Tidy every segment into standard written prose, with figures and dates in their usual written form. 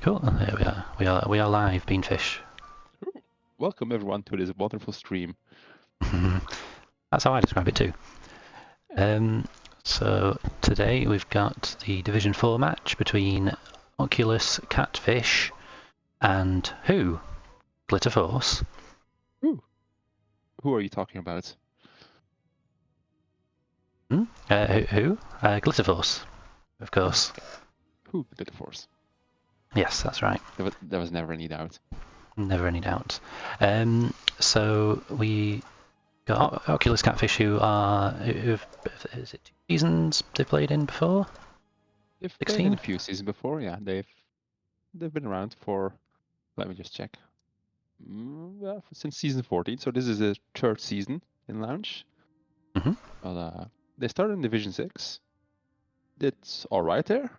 Cool. There we are. We are live, Beanfish. Welcome everyone to this wonderful stream. That's how I describe it too. So today we've got the Division 4 match between Occulus, Catfish, and who? Glitter Force. Who are you talking about? Who? Glitter Force, of course. Who did the Force? Yes, that's right. There was never any doubt. Never any doubt. So we got Oculus, Catfish, is it 2 seasons they played in before? They've 16? played in a few seasons before, yeah. They've been around for, let me just check. Since season 14, so this is the 3rd season in Lounge. Well, they started in Division 6. Did alright there.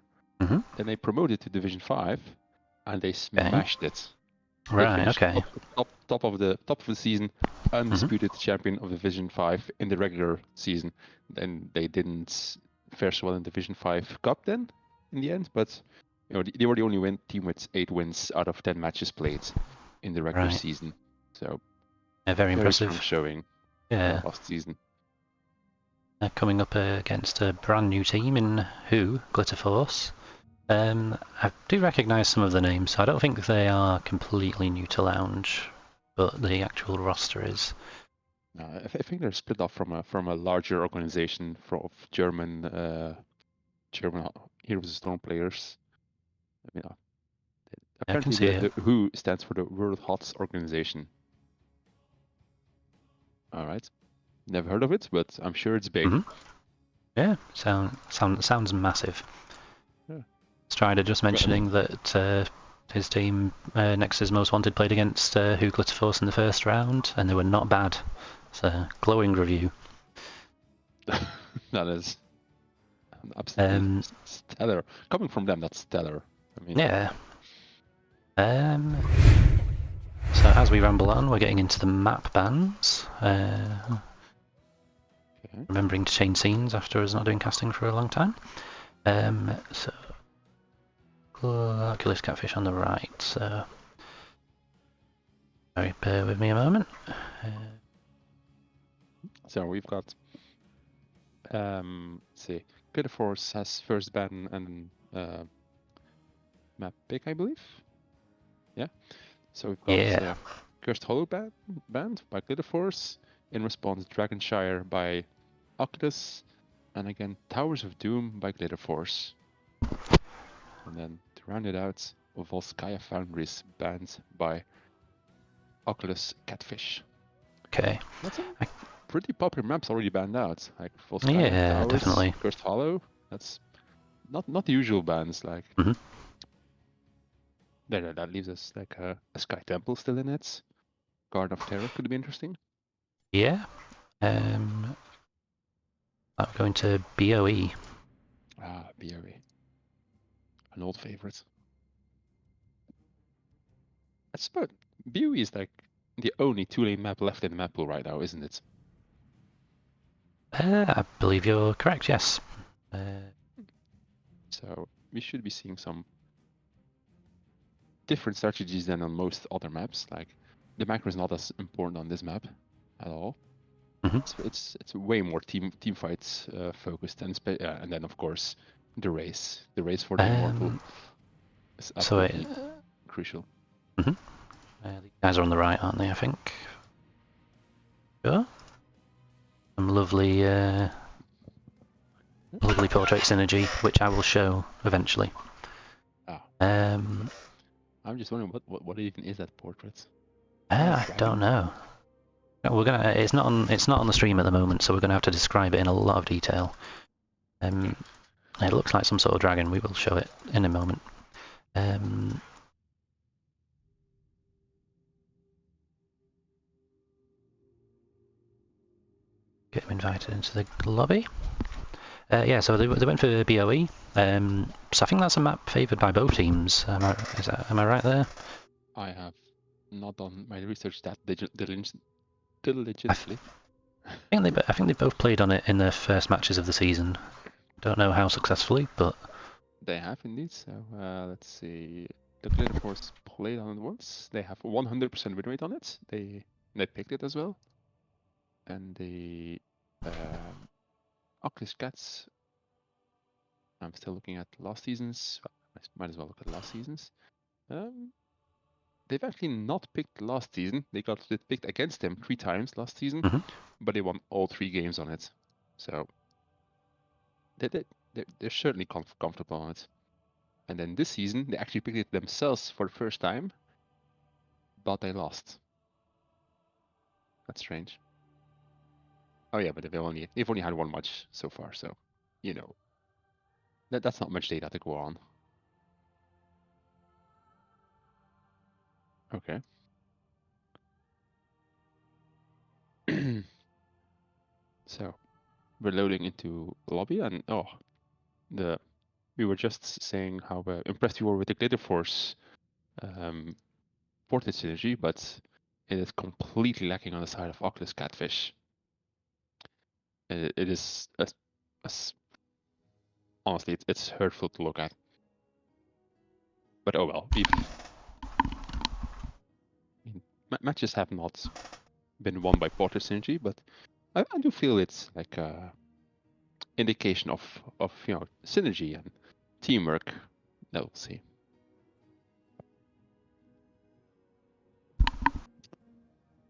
Then they promoted to Division 5 and they smashed it. Right, they okay. top of the season, undisputed champion of Division 5 in the regular season. Then they didn't fare so well in Division 5 Cup then, in the end, but you know they were the only team with 8 wins out of 10 matches played in the regular season. So yeah, very impressive. Strong showing. Yeah. Last season. They're coming up against a brand new team in Glitter Force. I do recognise some of the names, so I don't think they are completely new to Lounge, but the actual roster is. I think they're split off from a larger organization of German Heroes of Storm players. I mean, apparently the WHO stands for the World HOTS organization. All right, never heard of it, but I'm sure it's big. Yeah, sounds massive. Yeah. Strider just mentioning that his team, Nexus Most Wanted, played against Glitter Force in the first round, and they were not bad. It's a glowing review. That is absolutely stellar. Coming from them, that's stellar. I mean, yeah. So as we ramble on, we're getting into the map bans. Remembering to change scenes after us not doing casting for a long time. So Oculus, Catfish on the right. So sorry, bear with me a moment. So we've got let's see, Glitter Force has first ban and map pick, I believe. Yeah. So we've got Cursed Hollow banned by Glitter Force. In response, Dragonshire by Occulus, and again Towers of Doom by Glitter Force. And then to round it out, Volskaya Foundries banned by Oculus, Catfish. Okay. That's a pretty popular maps already banned out. Like Volskaya, Towers, definitely. Cursed Hollow. That's not the usual bans. Like that leaves us like a Sky Temple still in it. Garden of Terror could be interesting. Yeah. I'm going to BOE. BOE. An old favorite. I suppose BOE is like the only 2-lane map left in the map pool right now, isn't it? I believe you're correct, yes. So we should be seeing some different strategies than on most other maps. Like the macro is not as important on this map at all. It's way more team fights focused, and then of course the race for the immortal is absolutely crucial. These guys are on the right, aren't they? I think. Sure. Some lovely portrait synergy, which I will show eventually. I'm just wondering what even is that portrait? I don't know. We're gonna. It's not on the stream at the moment, so we're gonna have to describe it in a lot of detail. It looks like some sort of dragon. We will show it in a moment. Get him invited into the lobby. Yeah, so they went for BOE. So I think that's a map favoured by both teams. Am I right there? I have not done my research that diligently. I think they both played on it in their first matches of the season. Don't know how successfully, but they have indeed. So let's see. the Glitter Force played on it once. They have 100% win rate on it. They picked it as well. And the Occulus Cats, I'm still looking at last season's. I might as well look at last season's. They've actually not picked last season. They got picked against them 3 times last season, but they won all 3 games on it. So they're certainly comfortable on it. And then this season, they actually picked it themselves for the first time, but they lost. That's strange. Oh yeah, but they've only had 1 match so far, so you know that's not much data to go on. Okay. So we're loading into lobby, and we were just saying how impressed we were with the Glitter Force portage synergy, but it is completely lacking on the side of Occulus Catfish. It is honestly, it's hurtful to look at. But oh well, matches have not been won by portage synergy, but I do feel it's like a indication of synergy and teamwork. We'll see.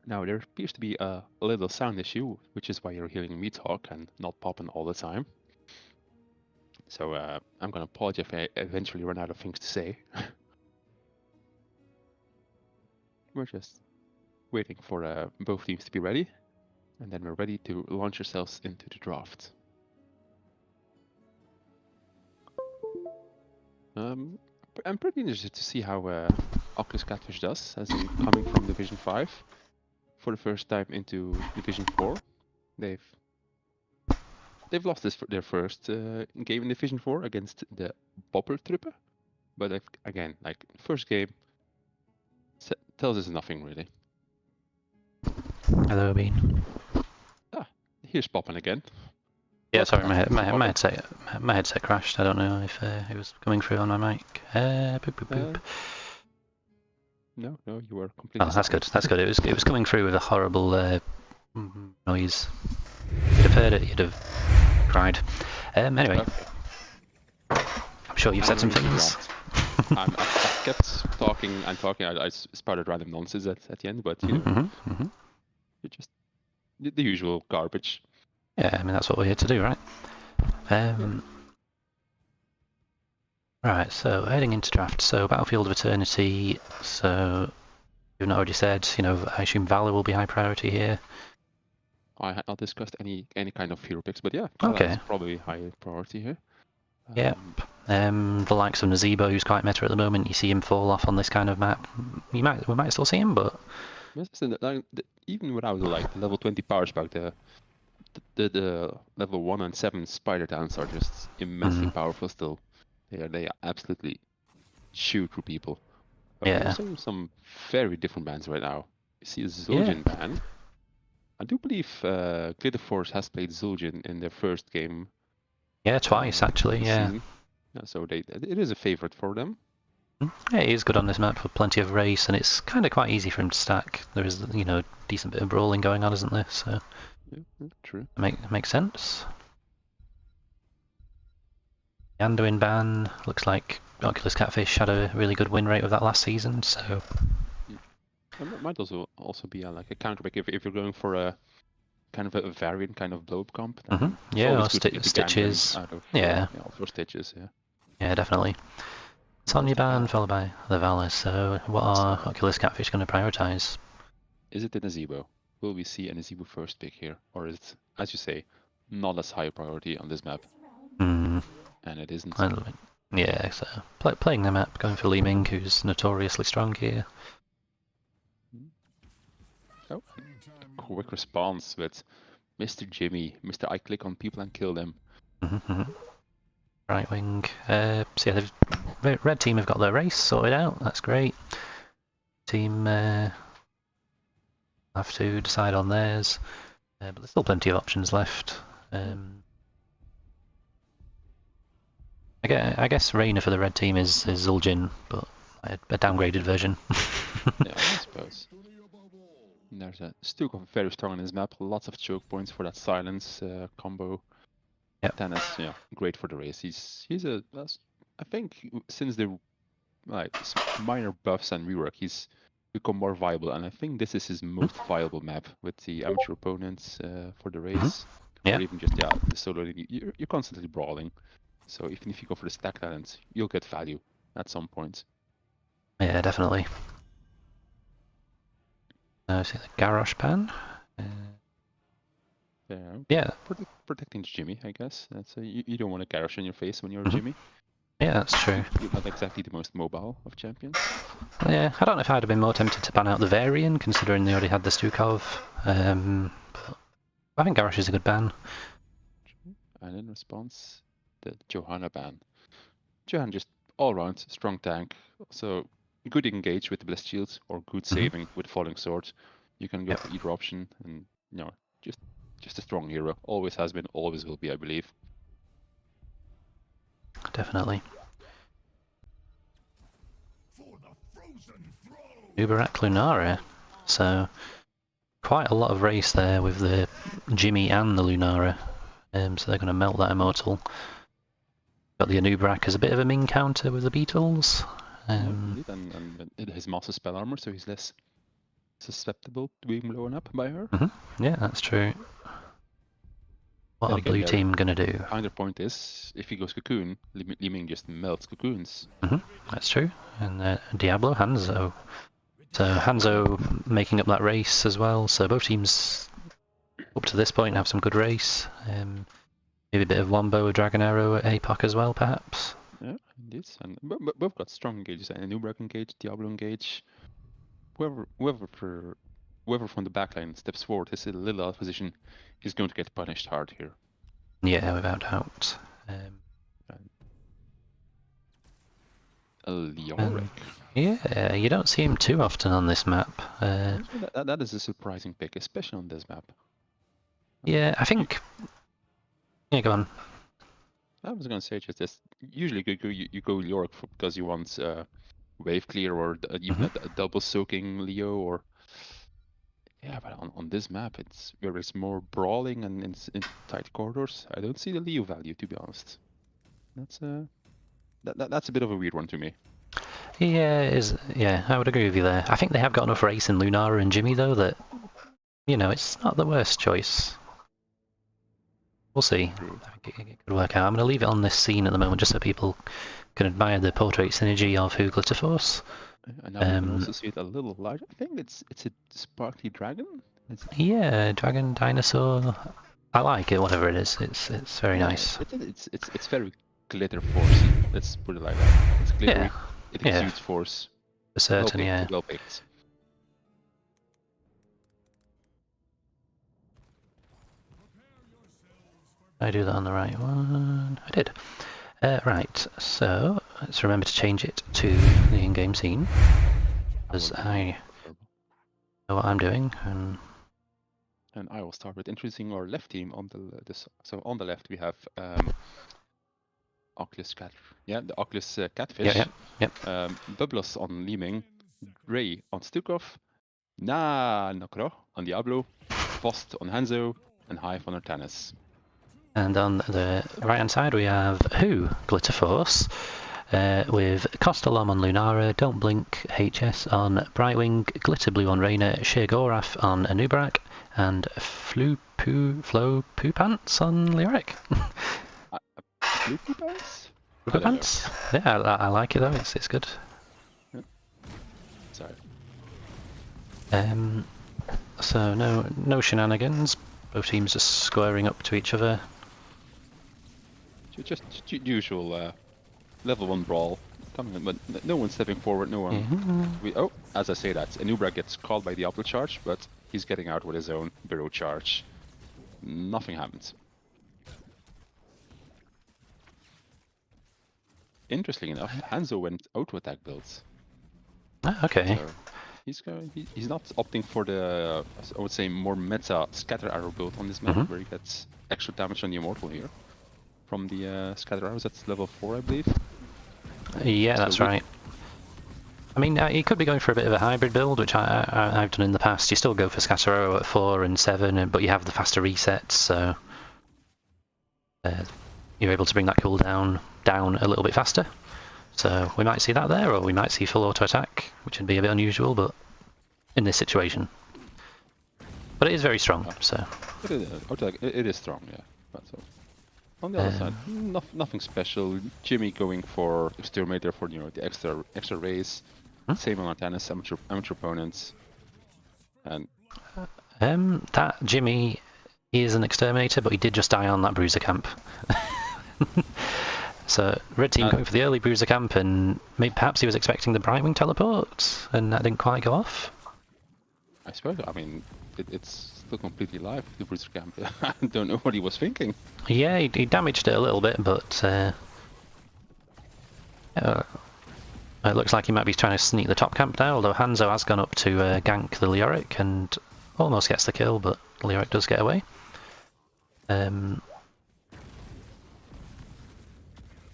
Now there appears to be a little sound issue, which is why you're hearing me talk and not popping all the time. So I'm gonna apologize if I eventually run out of things to say. We're just waiting for both teams to be ready, and then we're ready to launch ourselves into the draft. I'm pretty interested to see how Occulus Catfish does, as in coming from Division 5 for the first time into Division 4. They've lost their first game in Division 4 against the Boppertruppe, but again, like first game tells us nothing really. Hello, Bean. Here's Poppin again. Yeah, sorry, my headset crashed. I don't know if it was coming through on my mic. Boop, boop, boop. No, you were completely. Oh, that's good. That's good. It was coming through with a horrible noise. You'd have heard it. You'd have cried. Anyway, I'm sure you've said some things. I kept talking and talking. I spouted random nonsense at the end, but you know, you just the usual garbage. Yeah, I mean that's what we're here to do, right? Right, so heading into draft. So Battlefield of Eternity. So you've not already said, I assume Valor will be high priority here. I had not discussed any kind of hero picks, but yeah, okay, that's probably high priority here. Yep. The likes of Nazebo, who's quite meta at the moment, you see him fall off on this kind of map. We might still see him, but even without like the level 20 power spike, the level 1 and 7 spider downs are just immensely powerful still. They absolutely shoot through people. But yeah. we're seeing some very different bans right now. You see a Zul'jin ban. I do believe Glitter Force has played Zul'jin in their first game. Yeah, twice actually. Yeah. So it is a favorite for them. Yeah, he is good on this map with plenty of race, and it's kind of quite easy for him to stack. There is, decent bit of brawling going on, isn't there? So yeah, true. Makes sense. Anduin ban looks like Occulus Catfish had a really good win rate with that last season, so. It might also be like a counter pick if you're going for a kind of a variant kind of blow up comp. Yeah, or stitches. For stitches, yeah. Yeah, definitely. Sonya ban followed by the Valor. So what are Occulus Catfish going to prioritize? Is it the Nazebo? Will we see a Nazebo first pick here, or is it, as you say, not as high priority on this map? And it isn't. Yeah, so playing the map, going for Li Ming, who's notoriously strong here. Oh, quick response with Mr. Jimmy. Mr. I click on people and kill them. Right wing. So yeah, the red team have got their race sorted out. That's great. Team have to decide on theirs, but there's still plenty of options left. I guess Reina for the red team is Zul'jin, but A downgraded version. Yeah, I suppose. And there's a Stukov very strong on his map. Lots of choke points for that silence combo. Yep. Tennis, yeah, great for the race. He's a I think since the minor buffs and rework, he's become more viable, and I think this is his most viable map with the amateur opponents for the race, Yeah. or even just the solo. You're constantly brawling, so even if you go for the stack talent, you'll get value at some point. Yeah, definitely. See the Garrosh ban. Yeah. Protecting Jimmy, I guess. That's you don't want a Garrosh in your face when you're Jimmy. Yeah, that's true. You're not exactly the most mobile of champions. Yeah, I don't know if I'd have been more tempted to ban out the Varian, considering they already had the Stukov. But I think Garrosh is a good ban. And in response, the Johanna ban. Johanna just all round strong tank, so good engage with the blessed shield or good saving with falling sword. You can go for either option, and just a strong hero. Always has been, always will be, I believe. Definitely. Uberak Lunara. So quite a lot of race there with the Jimmy and the Lunara. So they're going to melt that Immortal. Got the Anubarak as a bit of a min counter with the Beetles. Indeed, and his master spell armor, so he's less susceptible to being blown up by her. Yeah, that's true. What Then are again, blue team gonna do? Counterpoint is if he goes Cocoon, Li Ming just melts Cocoons. That's true. And Diablo, Hanzo. So Hanzo making up that race as well. So both teams up to this point have some good race. Maybe a bit of Wombo with Dragon Arrow, APOC as well, perhaps. Yeah, indeed. And both got strong engages. And Nubrak engage, Diablo engage. Whoever from the backline steps forward, is a little out of position, is going to get punished hard here. Yeah, without doubt. Leoric. Yeah, you don't see him too often on this map. That is a surprising pick, especially on this map. Yeah, I think. Yeah, go on. I was going to say just this. Usually you go Leoric because you want wave clear or even a double soaking Leo or. Yeah, but on this map, where it's more brawling and in tight corridors. I don't see the Leo value, to be honest. That's a bit of a weird one to me. Yeah, I would agree with you there. I think they have got enough race in Lunara and Jimmy though that it's not the worst choice. We'll see. I think it could work out. I'm going to leave it on this scene at the moment just so people can admire the portrait synergy of Who Glitterforce. And now we can also see it a little larger. I think it's a sparkly dragon. Yeah, dragon, dinosaur. I like it, whatever it is. It's very nice. It's very glitter forcey. Let's put it like that. It's glittery. Yeah. It exudes force. For certain, yeah. Well picked. Did I do that on the right one? I did. Right, so let's remember to change it to the in-game scene, because I know what I'm doing. And I will start with introducing our left team on so on the left we have Occulus cat. Yeah, the Occulus catfish. Yep. Bublos on Liming, Ray on Stukov, Nokro on Diablo, Fost on Hanzo, and Hive on Artanis. And on the right-hand side we have Who Glitterforce, with Costalom on Lunara, Don't Blink HS on Brightwing, Glitterblue on Reyna, Shegorath on Anubarak, and Flo Poo Pants on Lyric. Flo Poo Pants? Poo Pants? Yeah, I like it though. It's good. Yeah. Sorry. So no shenanigans. Both teams just squaring up to each other. Just usual level 1 brawl. But no one's stepping forward, no one. As I say that, Anubra gets called by the Opal charge, but he's getting out with his own Burrow charge. Nothing happens. Interestingly enough, Hanzo went auto attack builds. Okay. So he's not opting for the, I would say, more meta scatter arrow build on this map, where he gets extra damage on the Immortal here. From the scatter arrows, that's level 4, I believe. Yeah, so that's right. I mean, he could be going for a bit of a hybrid build, which I've done in the past. You still go for Scatter Arrow at 4 and 7, but you have the faster resets, so you're able to bring that cooldown down a little bit faster. So we might see that there, or we might see full auto attack, which would be a bit unusual, but in this situation. But it is very strong, so. It is strong, yeah. But so. On the other side, nothing special. Jimmy going for Exterminator for the extra race. Same on Artanis, amateur opponents. And that Jimmy, he is an Exterminator, but he did just die on that Bruiser camp. So red team going for the early Bruiser camp, and maybe perhaps he was expecting the Brightwing teleport, and that didn't quite go off. I suppose. I mean, it's still completely live, the Bruiser camp. I don't know what he was thinking. Yeah, he damaged it a little bit, but it looks like he might be trying to sneak the top camp now, although Hanzo has gone up to gank the Leoric and almost gets the kill, but Leoric does get away.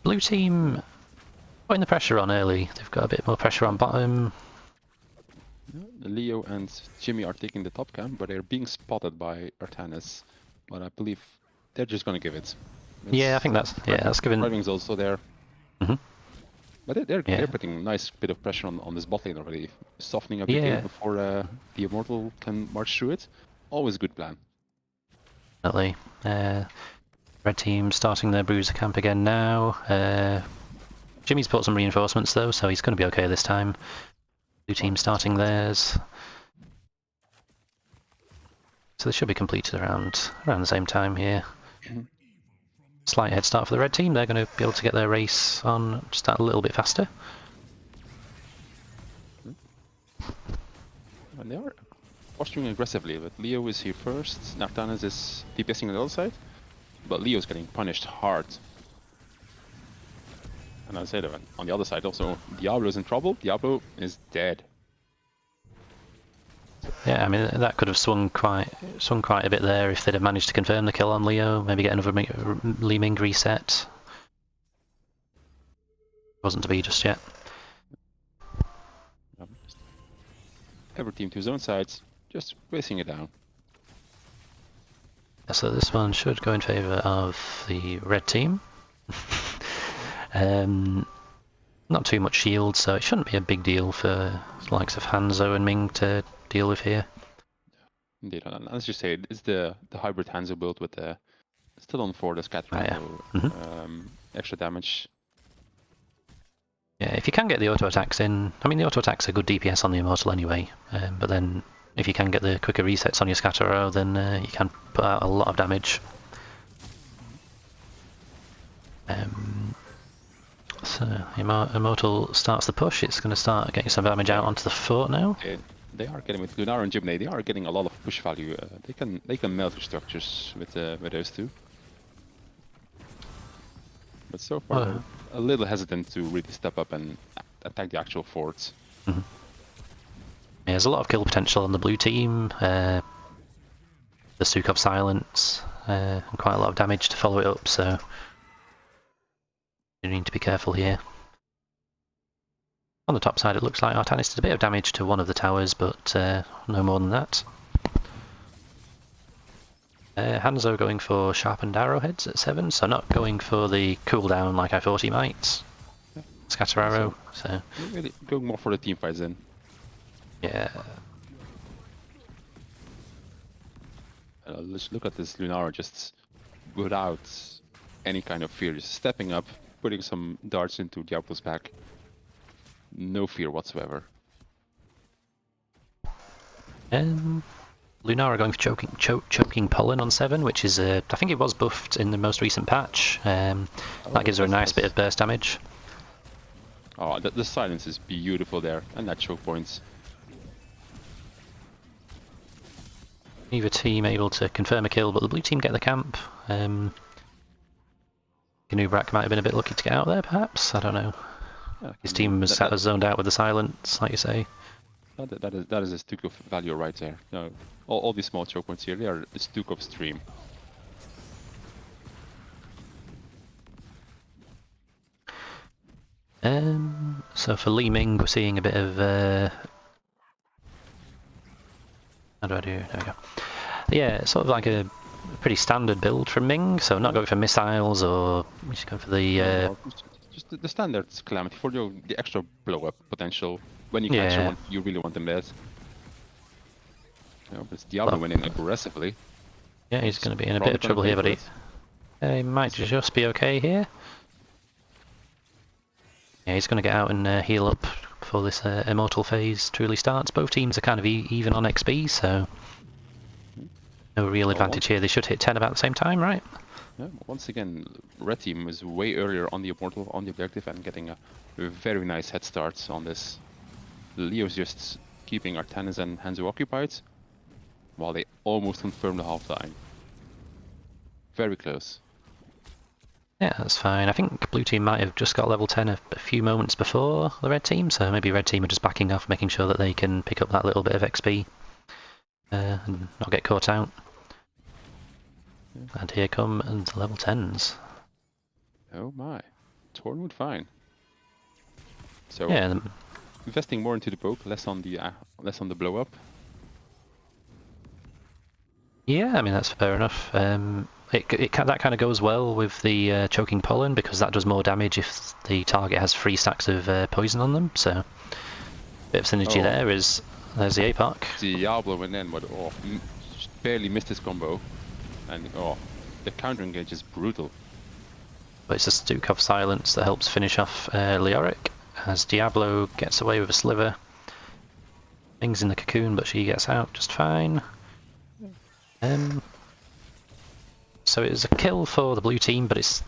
Blue team putting the pressure on early. They've got a bit more pressure on bottom. Leo and Jimmy are taking the top camp, but they're being spotted by Artanis. But I believe they're just gonna give it. Yeah, I think that's given. Brightwing's also there. Mm-hmm. But they're putting a nice bit of pressure on this bot lane already, softening up the game before the Immortal can march through it. Always a good plan. Definitely. Red team starting their Bruiser camp again now. Jimmy's put some reinforcements though, so he's going to be okay this time. Blue team starting theirs. So they should be completed around the same time here. Slight head start for the red team. They're going to be able to get their race on just that a little bit faster. And they are posturing aggressively, but Leo is here first. Artanis is DPSing on the other side, but Leo's getting punished hard. And I say that on the other side also, Diablo's in trouble. Diablo is dead. Yeah, I mean that could have swung quite a bit there if they'd have managed to confirm the kill on Leo. Maybe get another Li Ming reset. Wasn't to be just yet. Every team to his own sides, just racing it down. So this one should go in favour of the red team. Not too much shield, so it shouldn't be a big deal for the likes of Hanzo and Ming to deal with here. Indeed, and as you say, it's the hybrid Hanzo build with the still on for the scattering, extra damage. Yeah, if you can get the auto attacks in, I mean the auto attacks are good DPS on the Immortal anyway, but then if you can get the quicker resets on your Scatter Arrow, then you can put out a lot of damage. So Immortal starts the push. It's going to start getting some damage out onto the fort now. They are getting with Lunar and Jimny. They are getting a lot of push value. They can melt the structures with those two. But so far, a little hesitant to really step up and attack the actual forts. Yeah, there's a lot of kill potential on the blue team. The Sukov Silence, and quite a lot of damage to follow it up. So you need to be careful here. On the top side, it looks like Artanis did a bit of damage to one of the towers, but no more than that. Hanzo going for sharpened arrowheads at 7, so not going for the cooldown like I thought he might. Yeah. Scatter arrow, so really going more for the team fights then. Yeah. Let's look at this Lunara just without any kind of fear, just stepping up, putting some darts into Diablo's back. No fear whatsoever. Lunara going for choking pollen on 7, which is I think it was buffed in the most recent patch. That gives her a nice bit of burst damage. Oh, the silence is beautiful there, and that choke points. Neither team able to confirm a kill, but the blue team get the camp. Gnubrak might have been a bit lucky to get out there, perhaps. I don't know. Yeah, his team was zoned out with the silence, like you say. That is a Stukov value right there. No, all these small choke points here, they are the Stukov stream. So for Li Ming, we're seeing a bit of how do I do? There we go. Yeah, it's sort of like a pretty standard build from Ming. So not going for missiles or just going for the No, just the standard Calamity for the extra blow up potential when you catch yeah. someone you really want them dead. But it's Diablo winning aggressively. Yeah, he's going to be in a bit Probably of gonna trouble pay here, but for he might just be okay here. Yeah, he's going to get out and heal up before this immortal phase truly starts. Both teams are kind of even on XP, so no real advantage here. They should hit 10 about the same time, right? Yeah, once again, red team was way earlier on the immortal, on the objective, and getting a very nice head start on this. Leo's just keeping Artanis and Hanzo occupied, while they almost confirm the half-time. Very close. Yeah, that's fine. I think blue team might have just got level 10 a few moments before the red team, so maybe red team are just backing off, making sure that they can pick up that little bit of XP and not get caught out. Yeah. And here come the level 10s. Oh my. Tornwood fine. So yeah, investing more into the poke, less on the blow up. Yeah, I mean that's fair enough. That kind of goes well with the choking pollen because that does more damage if the target has 3 stacks of poison on them. So a bit of synergy there. There's the APARC. Diablo went in, but just barely missed his combo, and the counter engage is brutal. But it's a Stukov silence that helps finish off Leoric as Diablo gets away with a sliver. Ming's in the cocoon, but she gets out just fine. So it was a kill for the blue team, but it's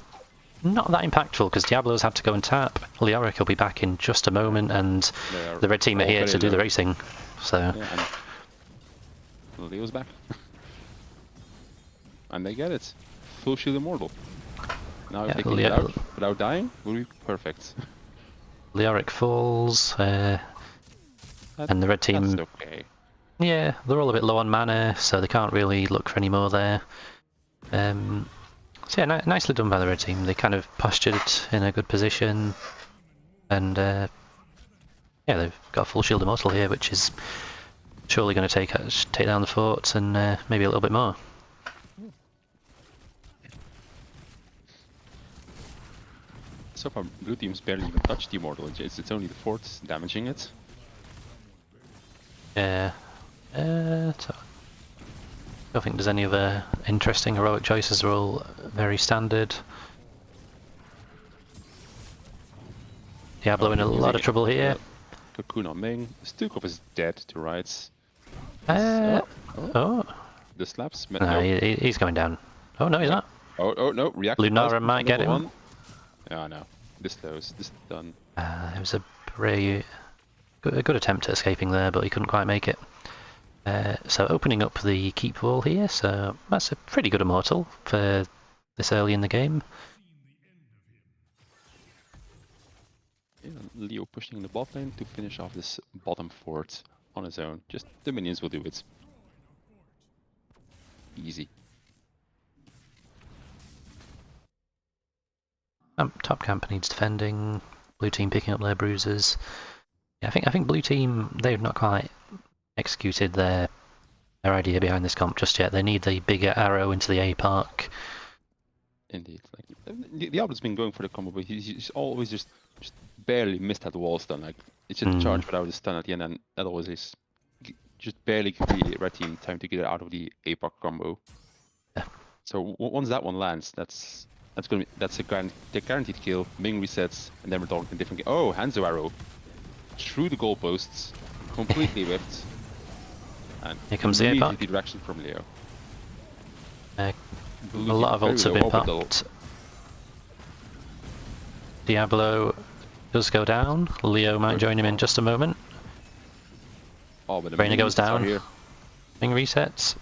not that impactful because Diablo's had to go and tap. Leoric will be back in just a moment, and the red team are here to do the racing. So yeah, and Leo's back, and they get it. Full shield immortal. Now if they can get out without dying, will be perfect. Leoric falls, and the red team. That's okay. Yeah, they're all a bit low on mana, so they can't really look for any more there. So yeah, nicely done by the red team. They kind of postured in a good position, and yeah, they've got a full shield immortal here, which is surely going to take down the forts and maybe a little bit more. So far, blue team's barely even touched the immortal. It's only the forts damaging it. Yeah. So I don't think there's any other interesting heroic choices. They're all very standard. Diablo in a lot of trouble here. Cocoon on Ming. Stukov is dead to rights. The slaps. No, he's going down. Oh no, he's not. Oh no, react. Lunara might get him. Yeah, no. This close. This is done. It was a pretty good attempt at escaping there, but he couldn't quite make it. So opening up the keep wall here, so that's a pretty good immortal for this early in the game. Yeah, Leo pushing the bot lane to finish off this bottom fort on his own. Just the minions will do it. Easy. Top camp needs defending. Blue team picking up their bruises. Yeah, I think blue team, they've not quite executed their idea behind this comp just yet. They need the bigger arrow into the APARC. Indeed, like Diablo's been going for the combo, but he's always just barely missed that wall stun. Like it's just charge without a stun at the end, and that always is just barely give the red team time to get it out of the APARC combo. Yeah. So once that one lands, that's a guaranteed kill. Ming resets, and then we're talking a different game. Oh, Hanzo arrow through the goalposts, completely whipped. And here comes the APARC. Direction from Leo. A lot of ults have been popped. Diablo does go down. Leo might join him in just a moment. Oh, but Reina goes down. Ming resets.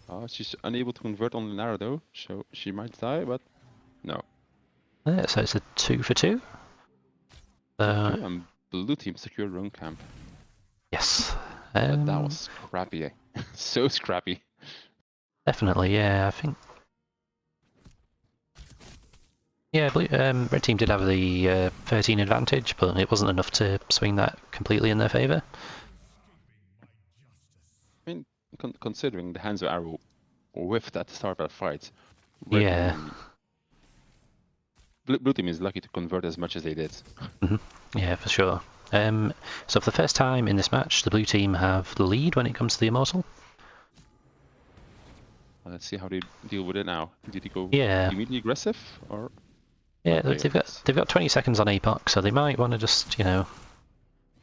Oh, she's unable to convert on Lunara though, so she might die, but no. Yeah, so it's a 2 for 2. And blue team secured rune camp. Yes. But that was scrappy, eh? So scrappy. Definitely, yeah. I think Yeah, red team did have the 13 advantage, but it wasn't enough to swing that completely in their favour. I mean, considering the Hanzo arrow whiffed at the start of that fight, red Yeah. team, blue team is lucky to convert as much as they did. Yeah, for sure. So for the first time in this match, the blue team have the lead when it comes to the Immortal. Let's see how they deal with it now. Did he go Yeah. immediately aggressive, or Yeah, okay, they've got 20 seconds on APOC, so they might want to just, play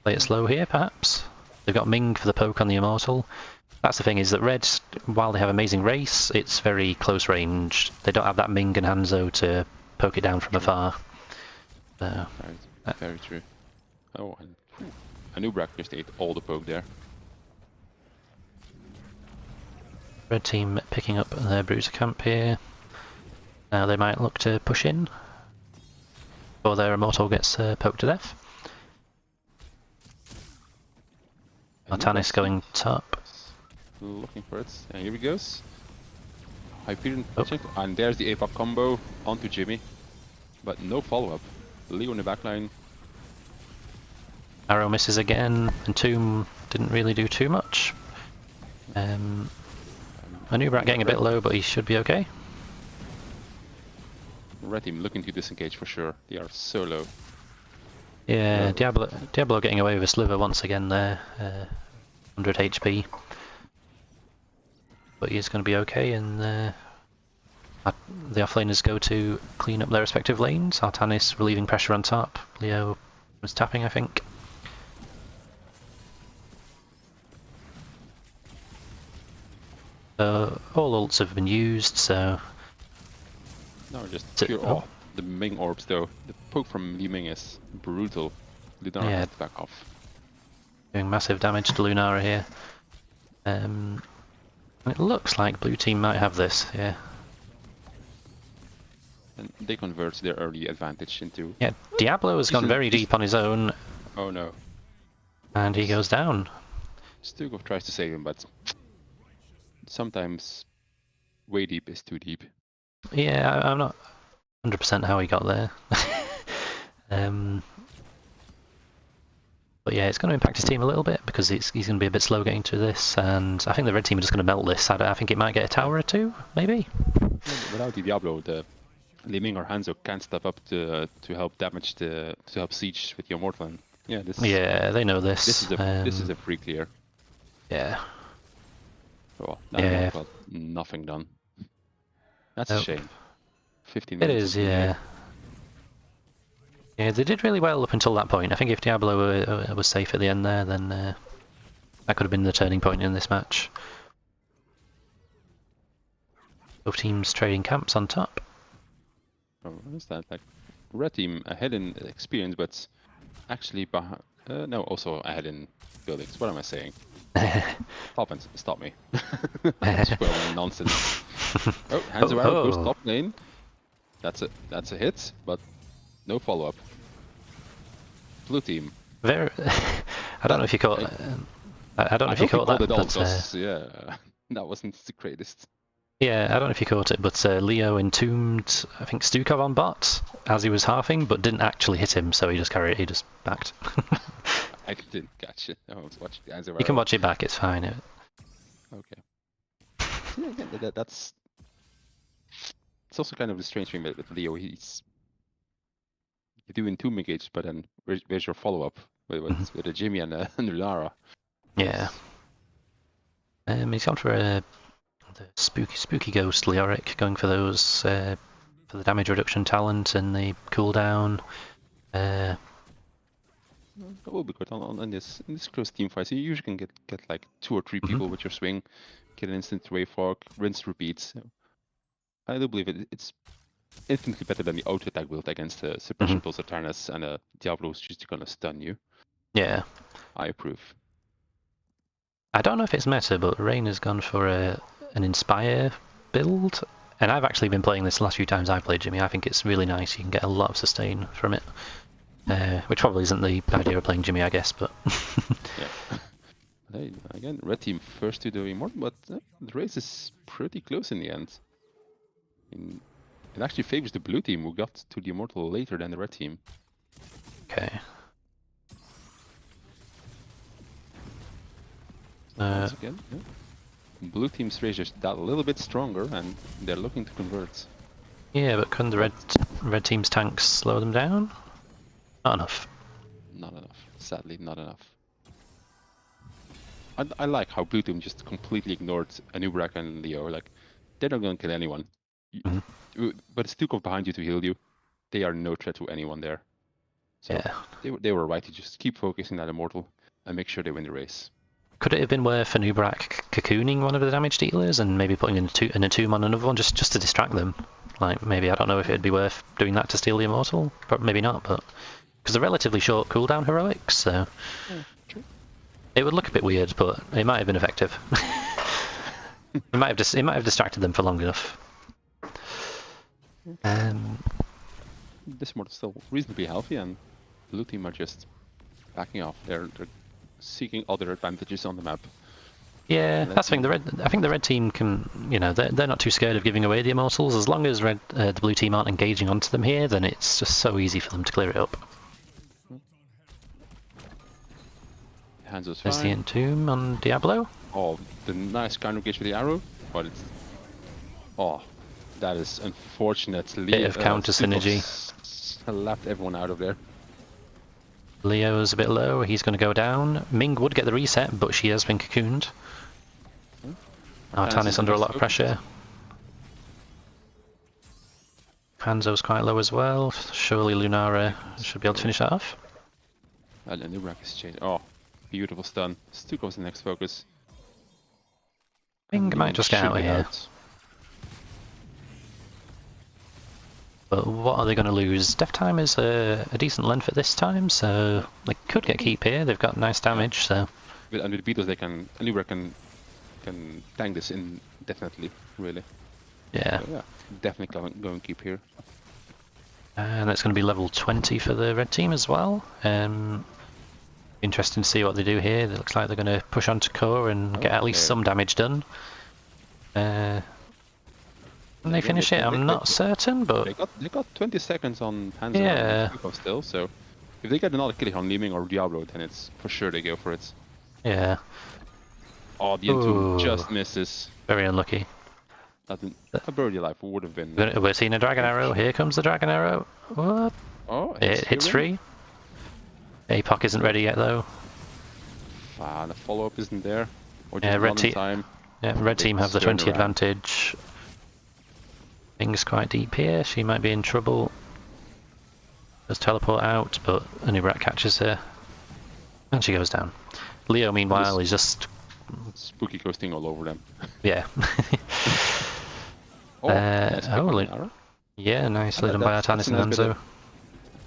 it slow here, perhaps. They've got Ming for the poke on the Immortal. That's the thing, is that red, while they have amazing race, it's very close range. They don't have that Ming and Hanzo to poke it down from afar. So, very true. Oh, and Anubrak just ate all the poke there. red team picking up their bruiser camp here. Now they might look to push in, or their Immortal gets poked to death. Artanis going top. Looking for it. And here he goes. Hyperion pitching. And there's the APOC combo onto Jimmy. But no follow-up. Leo in the backline. Arrow misses again, and Tomb didn't really do too much. Anubrak getting a bit low, but he should be okay. Red team looking to disengage for sure. They are so low. Yeah, Diablo getting away with a sliver once again there. 100 HP. But he's going to be okay, and the offlaners go to clean up their respective lanes. Artanis relieving pressure on top. Leo was tapping, I think. All ults have been used, so... No, just pure... Oh, the Ming orbs though. The poke from Li Ming is brutal. Lunara has to back off. Doing massive damage to Lunara here. It looks like blue team might have this, yeah. And they convert their early advantage into... Yeah, Diablo has gone very deep on his own. Oh no. And he goes down. Stukov tries to save him, but sometimes way deep is too deep. Yeah, I'm not 100% how he got there. But yeah, it's going to impact his team a little bit because he's going to be a bit slow getting to this, and I think the red team are just going to melt this. I think it might get a tower or two, maybe. Without the Diablo, the Li Ming or Hanzo can't step up to help damage to help siege with the Immortal. And yeah, they know this. This is a free clear. Yeah. Oh, now got nothing done. That's a shame. 15 minutes. It is, yeah. Yeah, they did really well up until that point. I think if Diablo was safe at the end there, then that could have been the turning point in this match. Both teams trading camps on top. Oh, what is that? Like, red team ahead in experience, but actually behind. No, also ahead in buildings. What am I saying? Stop me. That's nonsense. Oh, Hanzo arrow goes top lane. That's a hit, but no follow-up. Blue team. I don't know if you caught. I don't know if you caught that. But, yeah, that wasn't the greatest. Yeah, I don't know if you caught it, but Leo entombed, I think, Stukov on bot as he was halving, but didn't actually hit him, so he just backed. I didn't catch it. I was watching the Hanzo. You can watch it back. It's fine. Okay. Yeah, again, that's. It's also kind of the strange thing with Leo. He's doing two engages, but then where's your follow-up with a Jimmy and Lunara? Yeah. He's gone for the spooky ghost Leoric, going for those for the damage reduction talent and the cooldown. That will be good in this close team fight. So you usually can get like 2 or 3 people with your swing, get an instant wave fork, rinse, repeat. So I do believe it's infinitely better than the auto attack build against suppression pulse Artanis and Diablo's just gonna stun you. Yeah. I approve. I don't know if it's meta, but Rain has gone for an Inspire build, and I've actually been playing this the last few times I've played Jimmy. I think it's really nice. You can get a lot of sustain from it, which probably isn't the idea of playing Jimmy, I guess, but... Yeah. Hey, again, red team first to the Immortal, but the race is pretty close in the end. It actually favors the blue team, who got to the immortal later than the red team. Okay. Once again, yeah. Blue team's Razor is that little bit stronger, and they're looking to convert. Yeah, but couldn't the red team's tanks slow them down? Not enough. Not enough. Sadly, not enough. I like how blue team just completely ignored Anubrak and Leo. Like, they're not going to kill anyone. But Stukov behind you to heal you. They are no threat to anyone there. So Yeah. they were right to just keep focusing that immortal and make sure they win the race. Could it have been worth Anubrak cocooning one of the damage dealers and maybe putting in a tomb on another one just to distract them? Like, maybe, I don't know if it'd be worth doing that to steal the immortal, but maybe not, but because they're relatively short cooldown heroics, so True. it would look a bit weird, but it might have been effective. it might have distracted them for long enough. This immortal's still reasonably healthy, and blue team are just backing off. They're seeking other advantages on the map. Yeah, that's the thing. I think the red team can, they're not too scared of giving away the immortals. As long as the blue team aren't engaging onto them here, then it's just so easy for them to clear it up. Hanzo's There's the fine. entomb on Diablo. Oh, the nice counter engage with the arrow, but it's... Oh, that is unfortunate. Bit of counter synergy. Slapped everyone out of there. Leo's a bit low, he's going to go down. Ming would get the reset, but she has been cocooned. Artanis under a lot of pressure. Hanzo's quite low as well. Surely Lunara should be able to finish that off. And the Nubrak is changing. Oh, beautiful stun. Stukov's the next focus. Ming might just get out of here. But what are they going to lose? Death time is a decent length at this time, so they could get keep here. They've got nice damage, so... With the beetles, they can... Anubrak can tank this indefinitely, really. Yeah. So, yeah, definitely going keep here. And that's going to be level 20 for the red team as well. Interesting to see what they do here. It looks like they're going to push onto core and get at least some damage done. Can they finish it? I'm not certain, but... They got 20 seconds on Hanzo yeah. and still, so... If they get another kill on Liming or Diablo, then it's for sure they go for it. Yeah. Oh, the entomb just misses. Very unlucky. A birdie life would have been... We're seeing a dragon arrow. Here comes the dragon arrow. What? Oh, it hits free. APOC isn't ready yet, though. The follow-up isn't there. Or Yeah, red team have the 20 around. advantage. Ming's quite deep here. She might be in trouble. Does teleport out, but Anubrak catches her. And she goes down. Leo, meanwhile, is just... Spooky coasting all over them. Yeah. Yeah, nicely done by Artanis and Hanzo.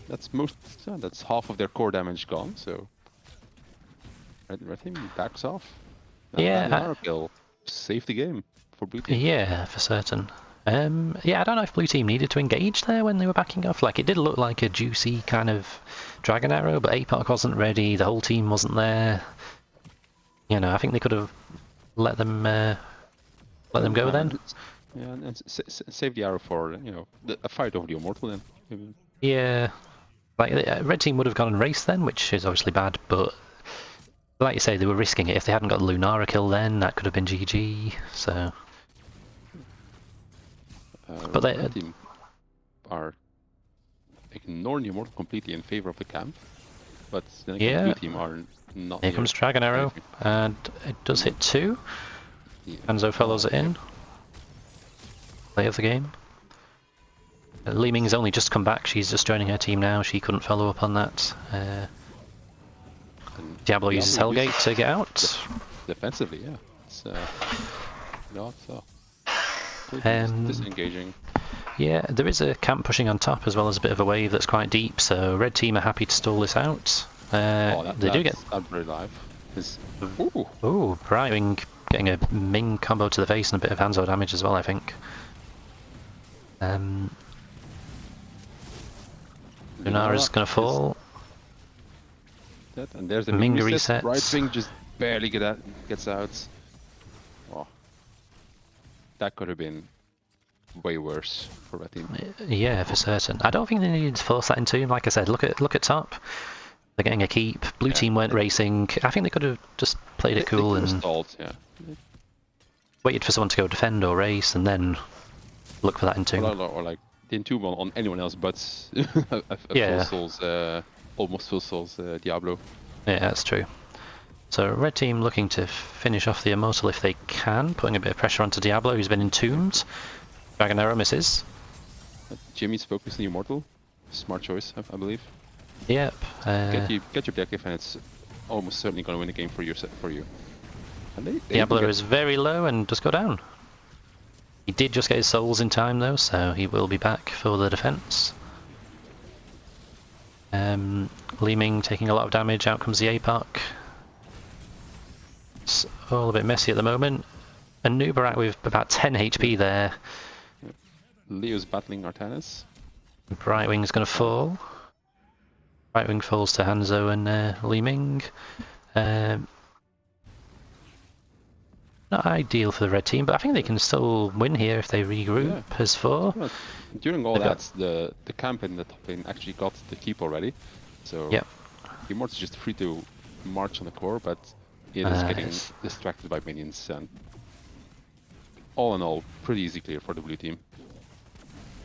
That's half of their core damage gone, so... Red team backs off. Yeah. Kill save the game for blue team. Yeah, for certain. Yeah, I don't know if blue team needed to engage there when they were backing off. Like, it did look like a juicy kind of dragon arrow, but APOC wasn't ready, the whole team wasn't there. I think they could have let them go then. Yeah, and save the arrow for, a fight over the immortal then. Maybe. Yeah. Like, red team would have gone and raced then, which is obviously bad, but like you say, they were risking it. If they hadn't got the Lunara kill then, that could have been GG, so... But red team are ignoring the immortal completely in favor of the camp, but then again, blue team are not. Here comes dragon arrow, and it does hit 2. Hanzo follows it in. Play of the game. Li Ming's only just come back. She's just joining her team now. She couldn't follow up on that. Diablo uses Hellgate to get out. Defensively, yeah. It's not so. Disengaging. Yeah, there is a camp pushing on top as well as a bit of a wave that's quite deep, so red team are happy to stall this out. They do get... That's very live. Ooh, Brightwing getting a Ming combo to the face and a bit of Hanzo damage as well, I think. Lunara's gonna fall. And there's the Ming reset. resets. Brightwing just barely gets out. Oh. That could have been way worse for that team. Yeah, for certain. I don't think they needed to force that into him. Like I said, look at top. They're getting a keep. Blue team weren't racing. I think they could have just played it cool and stalled, yeah. waited for someone to go defend or race, and then look for that entomb. Or like the entomb on anyone else but a Yeah. full souls, almost full souls Diablo. Yeah, that's true. So red team looking to finish off the Immortal if they can, putting a bit of pressure onto Diablo, who's been entombed. Dragon Arrow misses. Jimmy's focused on the Immortal. Smart choice, I believe. Yep. Get your objective, and it's almost certainly going to win the game for you. And they Diablo is very low and does go down. He did just get his souls in time though, so he will be back for the defense. Li Ming taking a lot of damage, out comes the APOC. It's all a bit messy at the moment. And Nubarak with about 10 HP there. Leo's battling Artanis. Brightwing's going to fall. Brightwing falls to Hanzo and Li Ming. Not ideal for the red team, but I think they can still win here if they regroup as 4. Well, during all that, the camp in the top lane actually got the keep already. So yep. the Immortal's just free to march on the core, but it is getting distracted by minions. And all in all, pretty easy clear for the blue team.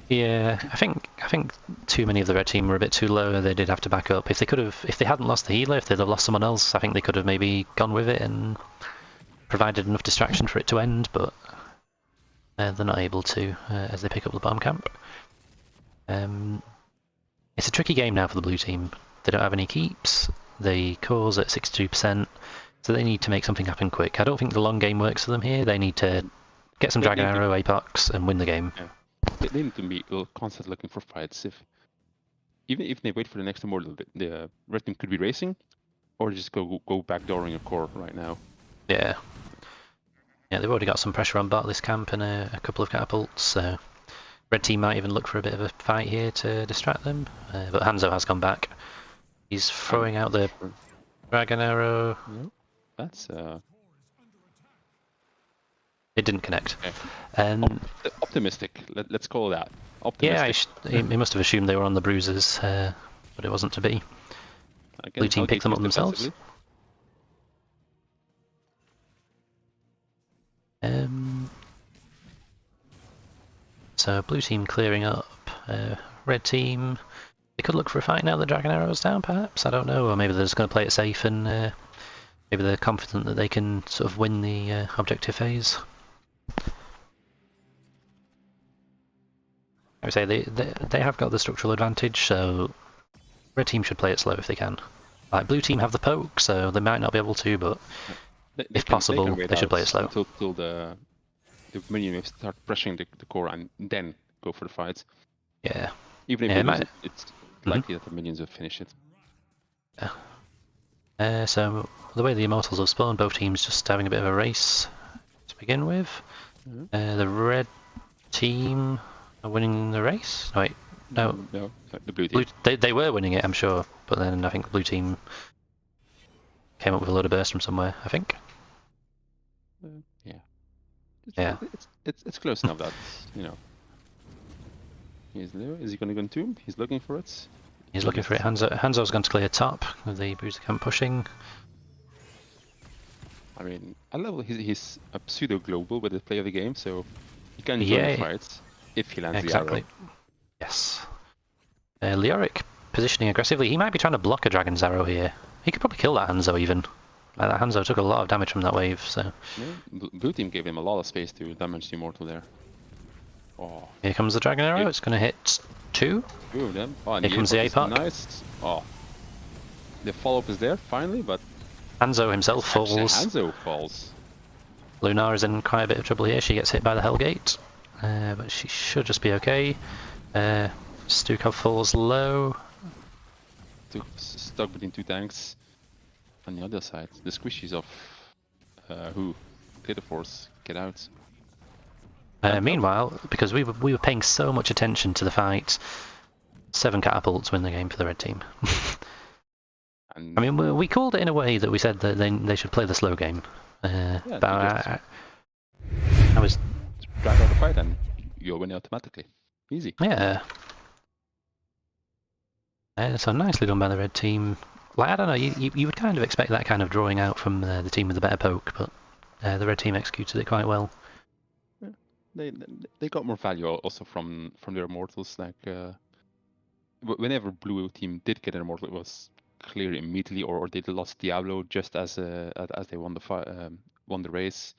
Yeah, I think too many of the red team were a bit too low. They did have to back up. If they hadn't lost the healer, if they'd have lost someone else, I think they could have maybe gone with it and provided enough distraction for it to end. But they're not able to as they pick up the bomb camp. It's a tricky game now for the blue team. They don't have any keeps. The core's at 62%, so they need to make something happen quick. I don't think the long game works for them here. They need to get some Dragon Arrow APOCs and win the game. Yeah. They need to be constantly looking for fights. Even if they wait for the next Immortal, the red team could be racing, or just go backdooring a core right now. Yeah. Yeah, they've already got some pressure on bot this camp and a couple of catapults, so red team might even look for a bit of a fight here to distract them. But Hanzo has gone back. He's throwing out the Dragon Arrow. No, that's It didn't connect. Okay. Optimistic. Let's call it that. Optimistic. Yeah, he must have assumed they were on the bruises, but it wasn't to be. Again, blue team picked them up themselves. So blue team clearing up. Red team, they could look for a fight now the Dragon Arrow's down, perhaps. I don't know, or maybe they're just going to play it safe and maybe they're confident that they can sort of win the objective phase. I would say they have got the structural advantage, so red team should play it slow if they can. Like blue team have the poke, so they might not be able to, but if possible, they should play it slow. Until the minion waves start pressuring the core and then go for the fights. Yeah. Even if it's likely that the minions will finish it. Yeah. So the way the Immortals have spawned, both teams just having a bit of a race to begin with. The red team are winning the race. No, wait, no, the blue team. They were winning it, I'm sure, but then I think the blue team came up with a load of burst from somewhere. I think. Yeah. It's close enough that He's Leo. Is he going to go entomb? He's looking for it. He's looking for it. Hanzo's going to clear top with the booster camp pushing. I mean, at level he's a pseudo global with the play of the game, so he can join the fights if he lands the arrow. Yes. Leoric positioning aggressively. He might be trying to block a Dragon's Arrow here. He could probably kill that Hanzo even. Like that Hanzo took a lot of damage from that wave, so. Yeah, blue team gave him a lot of space to damage the Immortal there. Oh. Here comes the Dragon Arrow. It's going to hit 2. Two of them. Oh, and here comes the APOC. Nice. Oh. The follow-up is there finally, but Hanzo himself falls. Hanzo falls. Lunar is in quite a bit of trouble here. She gets hit by the Hellgate, but she should just be okay. Stukov falls low. Stuck between 2 tanks. On the other side, the squishies of Glitter Force get out. Meanwhile, because we were paying so much attention to the fight, 7 catapults win the game for the red team. I mean, we called it in a way that we said that they should play the slow game. But I was drag out the fight, and you'll win automatically. Easy. Yeah. So nicely done by the red team. Like, I don't know, you would kind of expect that kind of drawing out from the team with the better poke, but the red team executed it quite well. Yeah. They got more value also from their immortals. Like whenever blue team did get an immortal, it was clear immediately, or they lost Diablo just as they won the race.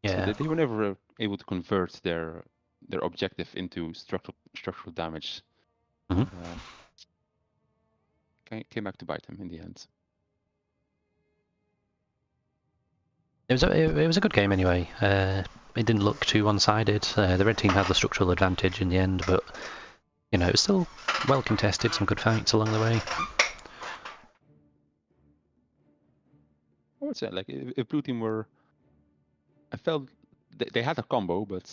So Yeah. they were never able to convert their objective into structural damage. Mm-hmm. Came back to bite them in the end. It was a good game anyway. It didn't look too one-sided. The red team had the structural advantage in the end, but you know, it was still well contested. Some good fights along the way. I would say, like, if blue team were, I felt they had a combo, but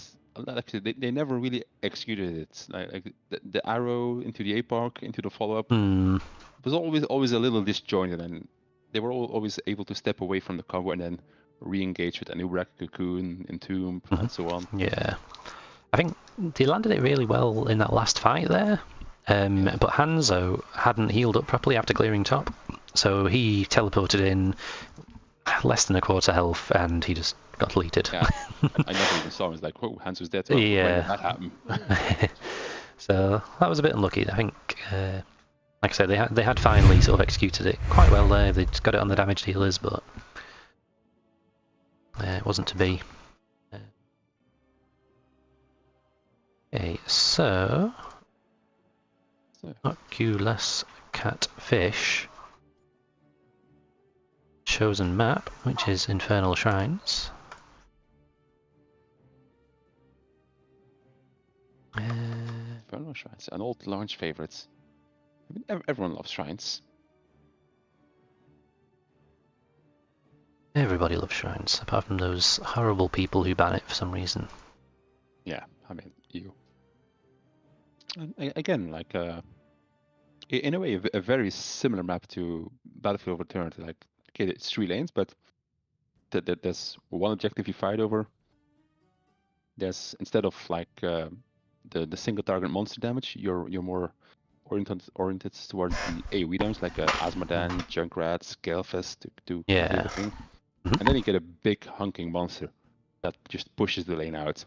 actually they never really executed it. Like the arrow into the APARC, into the follow-up, it was always a little disjointed, and they were always able to step away from the combo and then re-engage with Anubrak, Cocoon, Entomb, and so on. Yeah. I think they landed it really well in that last fight there. But Hanzo hadn't healed up properly after clearing top, so he teleported in less than a quarter health, and he just got deleted. Yeah, I never even saw him. It's like, whoa, Hanzo's dead. Well, Yeah. when did that happen? So that was a bit unlucky. I think, like I said, they had finally sort of executed it quite well there. They just got it on the damage dealers, but it wasn't to be. Okay, so Occulus Catfish chosen map, which is Infernal Shrines. Infernal Shrines, an old launch favorite. I mean, everyone loves shrines. Everybody loves shrines, apart from those horrible people who ban it for some reason. Yeah, I mean, you. And again, like in a way, a very similar map to Battlefield Returned. Like, okay, it's 3 lanes, but there's one objective you fight over. There's, instead of like the single target monster damage, you're more oriented towards the AoE damage, like Asmodan, Junkrats, Galefest to heavy lifting. And then you get a big hunking monster that just pushes the lane out,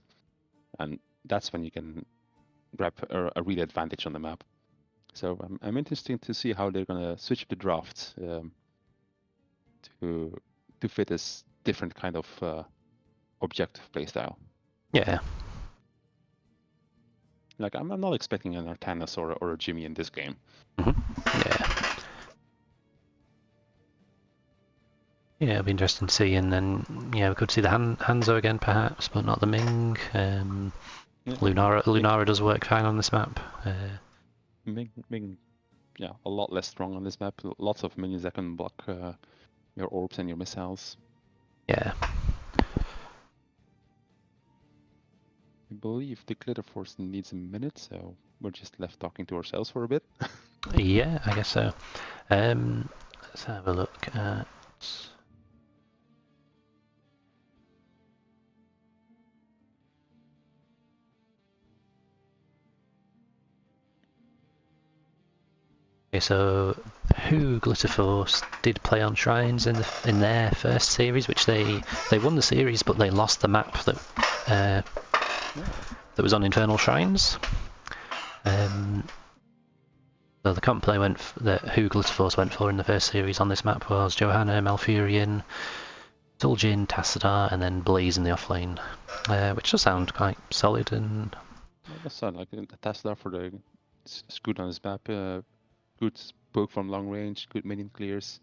and that's when you can grab a real advantage on the map. So I'm interested to see how they're gonna switch the draft to fit this different kind of objective playstyle. Yeah. Like I'm not expecting an Artanis or a Jimmy in this game. Yeah. Yeah, it'll be interesting to see, and then we could see the Hanzo again perhaps, but not the Ming. Lunara does work fine on this map. Ming, yeah, a lot less strong on this map. Lots of minions that can block your orbs and your missiles. Yeah. I believe the Glitter Force needs a minute, so we're just left talking to ourselves for a bit. Yeah, I guess so. Let's have a look at. Okay, so who Glitter Force did play on shrines in their first series, which they won the series, but they lost the map that was on Infernal Shrines. So the comp play who Glitter Force went for in the first series on this map was Johanna, Malfurion, Zul'jin, Tassadar, and then Blaze in the offlane, which does sound quite solid. And It does sound like a Tesla for the good on this map. Good poke from long range, good minion clears.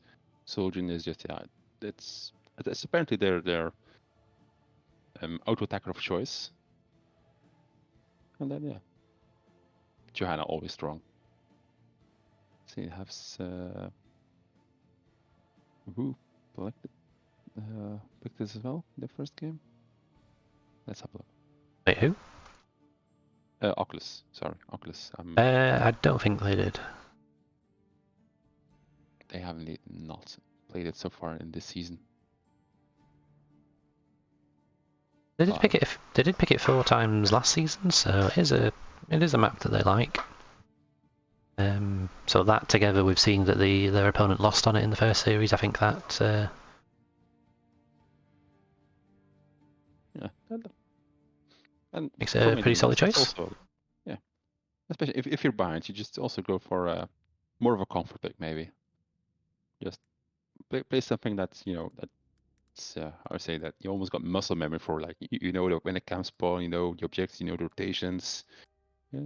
Zul'jin is just it's apparently their auto attacker of choice. And then Johanna always strong. See, it has who picked this as well in the first game. Let's have a look. wait, who? Occulus. Sorry, Occulus. I don't think they did. They haven't not played it so far in this season. They did pick it. They did pick it 4 times last season, so it is a map that they like. So that together with seeing that their opponent lost on it in the first series, I think that Yeah, and makes for it a me, pretty solid that's choice. also, yeah, especially if you're behind, you just also go for more of a comfort pick maybe. Just play something that's that's I would say that you almost got muscle memory for, like you know when it camp spawn, you know the objects, you know the rotations. Yeah.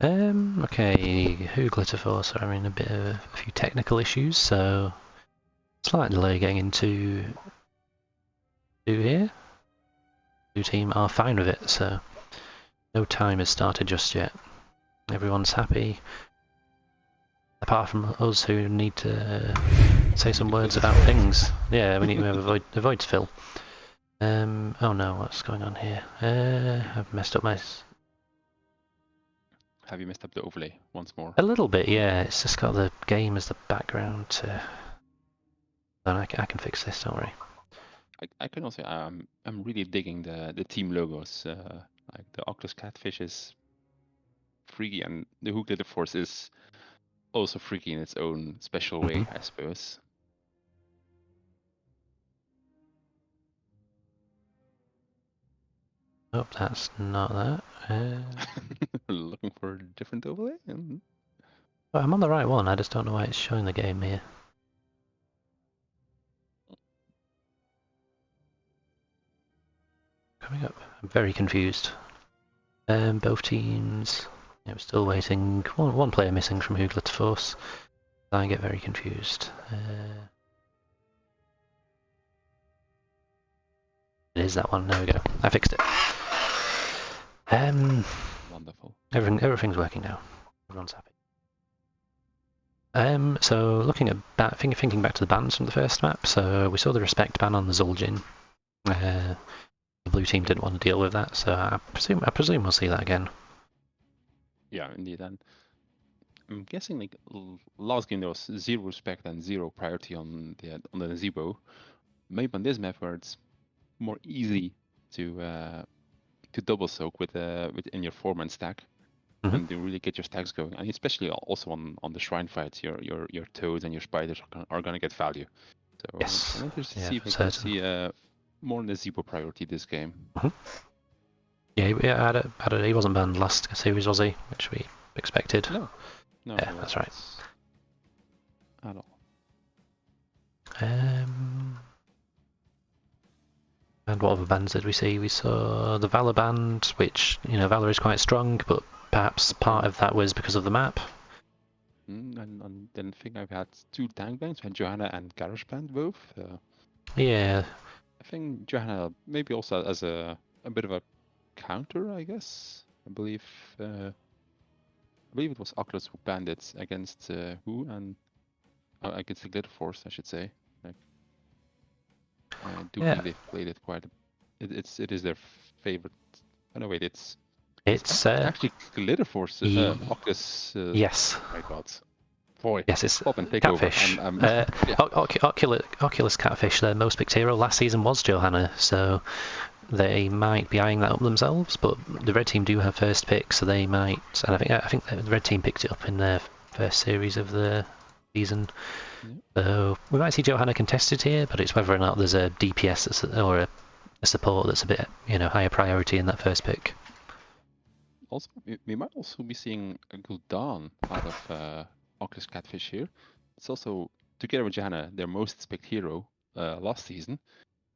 Okay, who Glitter Force are having a few technical issues, so slight delay getting into here. Blue team are fine with it, so no time has started just yet. Everyone's happy, apart from us who need to say some words about things. Yeah, we need to have avoid fill. Oh no, what's going on here? I've messed up my... Have you messed up the overlay once more? A little bit, yeah. It's just got the game as the background. Then I can fix this, don't worry. I can also I'm really digging the team logos. Like the Occulus Catfish is freaky, and the Hook Glitter Force is also freaky in its own special way, I suppose. Oh, that's not that. Looking for a different overlay? Well, I'm on the right one, I just don't know why it's showing the game here. Coming up. I'm very confused. Both teams... Yeah, we're still waiting. One player missing from Hook Glitter Force. I get very confused. It is that one, there we go. I fixed it. Wonderful. Everything's working now. Everyone's happy. So looking at thinking back to the bans from the first map, so we saw the respect ban on the Zul'jin. The blue team didn't want to deal with that, so I presume we'll see that again. Yeah, indeed. And I'm guessing like last game there was 0 respect and 0 priority on the Nazebo. Maybe on this map where it's more easy to double soak within your 4-man stack. And to really get your stacks going, and especially also on the shrine fights, your toads and your spiders are gonna get value. So Yes. I'm interested to Yeah, see if I can see more Nazebo priority this game. Yeah, he wasn't banned last series, was he? Which we expected. No, yeah, that's right. At all. And what other bands did we see? We saw the Valor band, which, Valor is quite strong, but perhaps part of that was because of the map. And then I think I've had 2 tank bands, we had Johanna and Garage Band both. Yeah. I think Johanna maybe also as a bit of a counter, I guess. I believe it was Occulus who banned it against who, and against the Glitter Force, I should say. I do think they've played it quite. It is their favorite. Oh no, wait, it's actually Glitter Force. Occulus. Yes. Oh my God. Boy. Yes, it's Pop and Catfish. Oculus Catfish, their most picked hero last season was Johanna, so they might be eyeing that up themselves. But the red team do have first pick, so they might. And I think the red team picked it up in their first series of the season. So we might see Johanna contested here, but it's whether or not there's a DPS or a support that's a bit higher priority in that first pick. Also, we might also be seeing a Gul'dan out of Occulus Catfish here. It's also, together with Johanna, their most picked hero last season,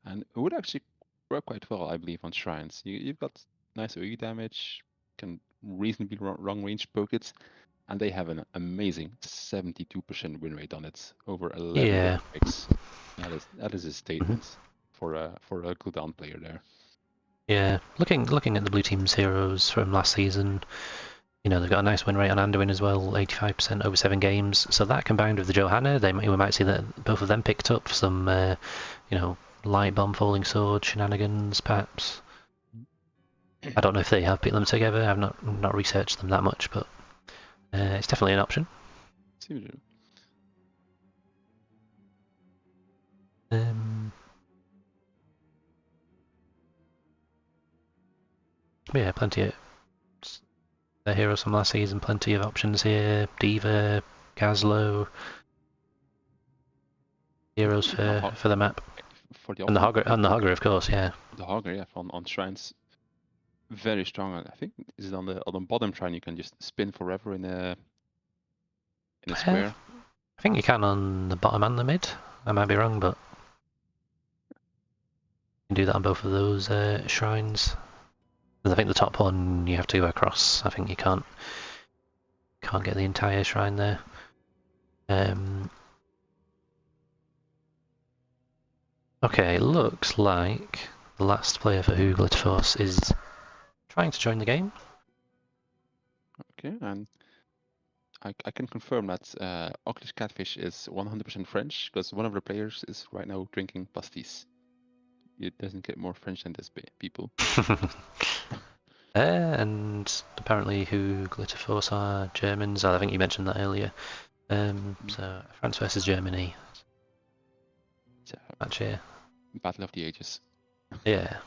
and it would actually work quite well, I believe, on shrines. You've got nice OE damage, can reasonably long range poke it, and they have an amazing 72% win rate on it over 11 picks. That is a statement for a Gul'dan player there. Yeah, looking at the blue team's heroes from last season, they've got a nice win rate on Anduin as well, 85% over 7 games. So that combined with the Johanna, we might see that both of them picked up some, light bomb, falling sword shenanigans, perhaps. I don't know if they have picked them together. I've not researched them that much, but it's definitely an option. Seems to. Yeah, plenty of the heroes from last season, plenty of options here. Diva, Gazlo, heroes for the map. For the And the Hogger, of course, yeah. The Hogger, yeah, on shrines. Very strong. I think is it on the bottom shrine you can just spin forever in a square. I think you can on the bottom and the mid. I might be wrong, but you can do that on both of those shrines. And I think the top one you have to go across. I think you can't get the entire shrine there. Okay, it looks like the last player for Occulus is trying to join the game. Okay, and I can confirm that Occulus Catfish is 100% French because one of the players is right now drinking pastis. It doesn't get more French than this, people. And apparently Occulus are Germans. I think you mentioned that earlier. So France versus Germany. Match here. Battle of the Ages. Yeah.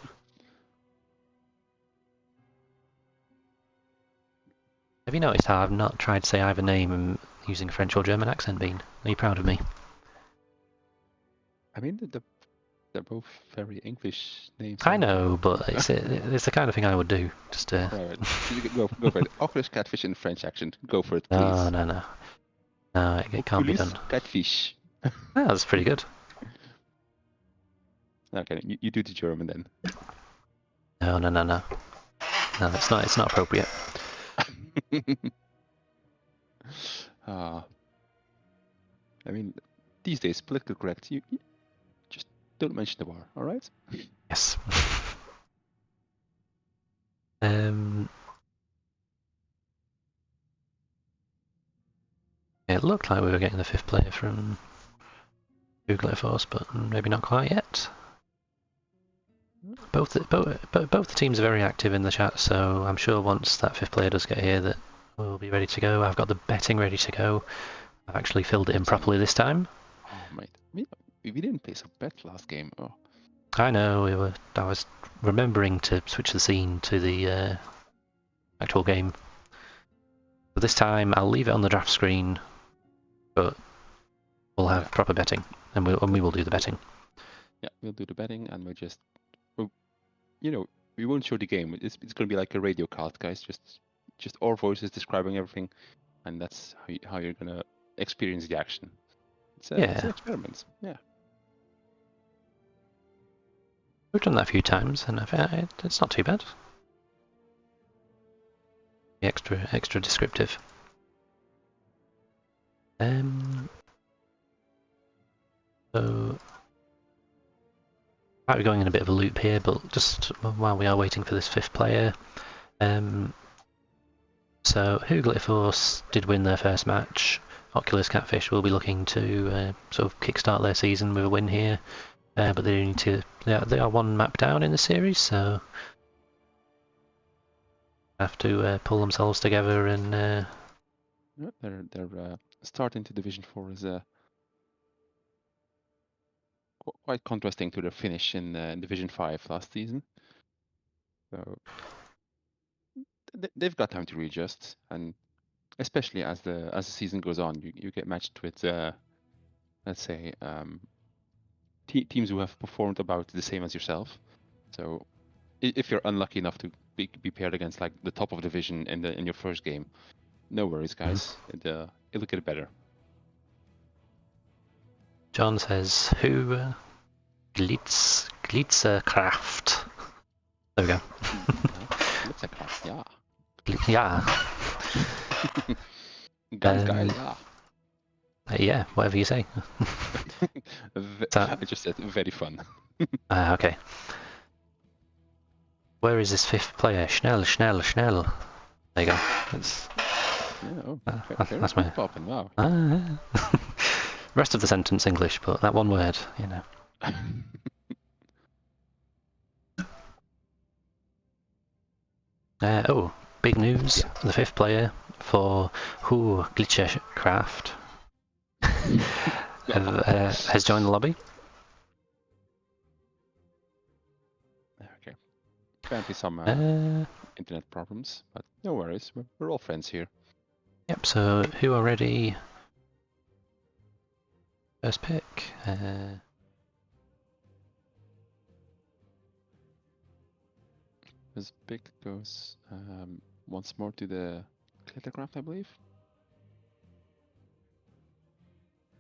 Have you noticed how I've not tried to say either name using a French or German accent, Bean? Are you proud of me? I mean, they're both very English names. I know, but it's the kind of thing I would do. Just to... Right. Go for it. Occulus Catfish in French accent. Go for it, please. No, it can't be done. Catfish. That's pretty good. Okay, you do the German then. No. No, it's not appropriate. I mean, these days, politically correct. You just don't mention the war, all right? Yes. It looked like we were getting the 5th player from Occulus, but maybe not quite yet. Both the teams are very active in the chat, so I'm sure once that 5th player does get here that we'll be ready to go. I've got the betting ready to go. I've actually filled it in properly this time. Oh, mate. We didn't place a bet last game. Oh. I know, I was remembering to switch the scene to the actual game. But this time I'll leave it on the draft screen, but we'll have proper betting, and we will do the betting. Yeah, we'll do the betting, and we'll just, we won't show the game. It's going to be like a radio cast, guys. Just our voices describing everything, and that's how you're going to experience the action. It's an experiment. Yeah. We've done that a few times, and it's not too bad. Extra descriptive. So might be going in a bit of a loop here, but just while we are waiting for this 5th player. So Occulus did win their first match. Occulus Catfish will be looking to sort of kickstart their season with a win here, but they need to. They are 1 map down in the series, so have to pull themselves together and. Their start into Division 4 is quite contrasting to their finish in Division 5 last season. So they've got time to readjust, and especially as the season goes on, you get matched with let's say teams who have performed about the same as yourself. So if you're unlucky enough to be paired against like the top of division in your first game, no worries, guys. It'll get better. John says, "Who Glitzerkraft?" There we go. Glitzerkraft, yeah. Yeah. Guys, yeah. Yeah, whatever you say. I just said very fun. Okay. Where is this 5th player? Schnell. There you go. That's my popping. Wow. Rest of the sentence English, but that one word, big news! The 5th player for Occulus has joined the lobby. Okay. Apparently some internet problems, but no worries. We're all friends here. Yep, so who are ready? First pick. This pick goes once more to the Clittercraft, I believe.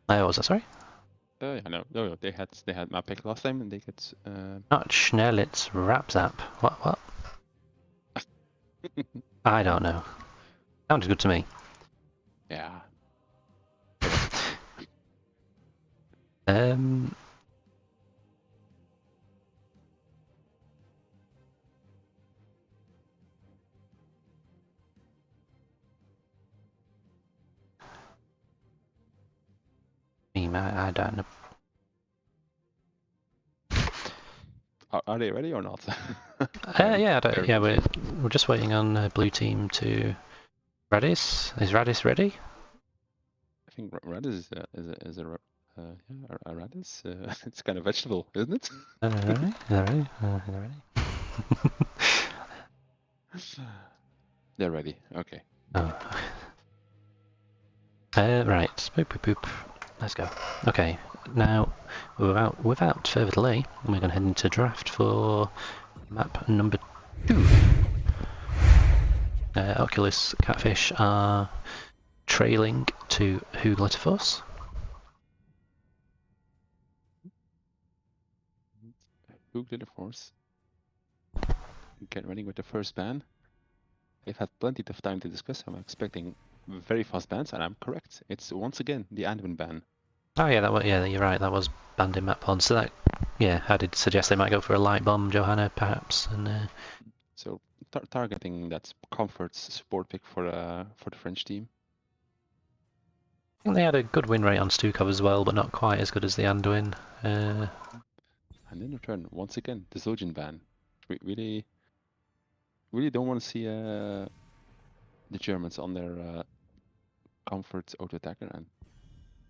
What was that, sorry? Yeah, no, they had my pick last time, and they get. Not Schnell, it's Rapzap. What? I don't know. Sounds good to me. Yeah. I don't know. Are they ready or not? Yeah, we're just waiting on blue team to Radis. Is Radis ready? I think radish is a radish. It's kind of vegetable, isn't it? Ready? Ready? They're ready. Okay. Oh. Right. Boop boop boop. Let's go. Okay. Now, without further delay, we're going to head into draft for map number 2. Oculus Catfish are trailing to Hugletterforce. Hugletterforce. Get ready with the first ban. They've had plenty of time to discuss. I'm expecting very fast bans, and I'm correct. It's once again the Anduin ban. Oh yeah, you're right. That was banned in map 1. So that, yeah, I did suggest they might go for a light bomb, Johanna, perhaps, and. So targeting that comforts support pick for the French team. I think they had a good win rate on Stukov as well, but not quite as good as the Anduin. And in return, once again, the Zildjian ban. Really don't want to see the Germans on their comfort auto attacker and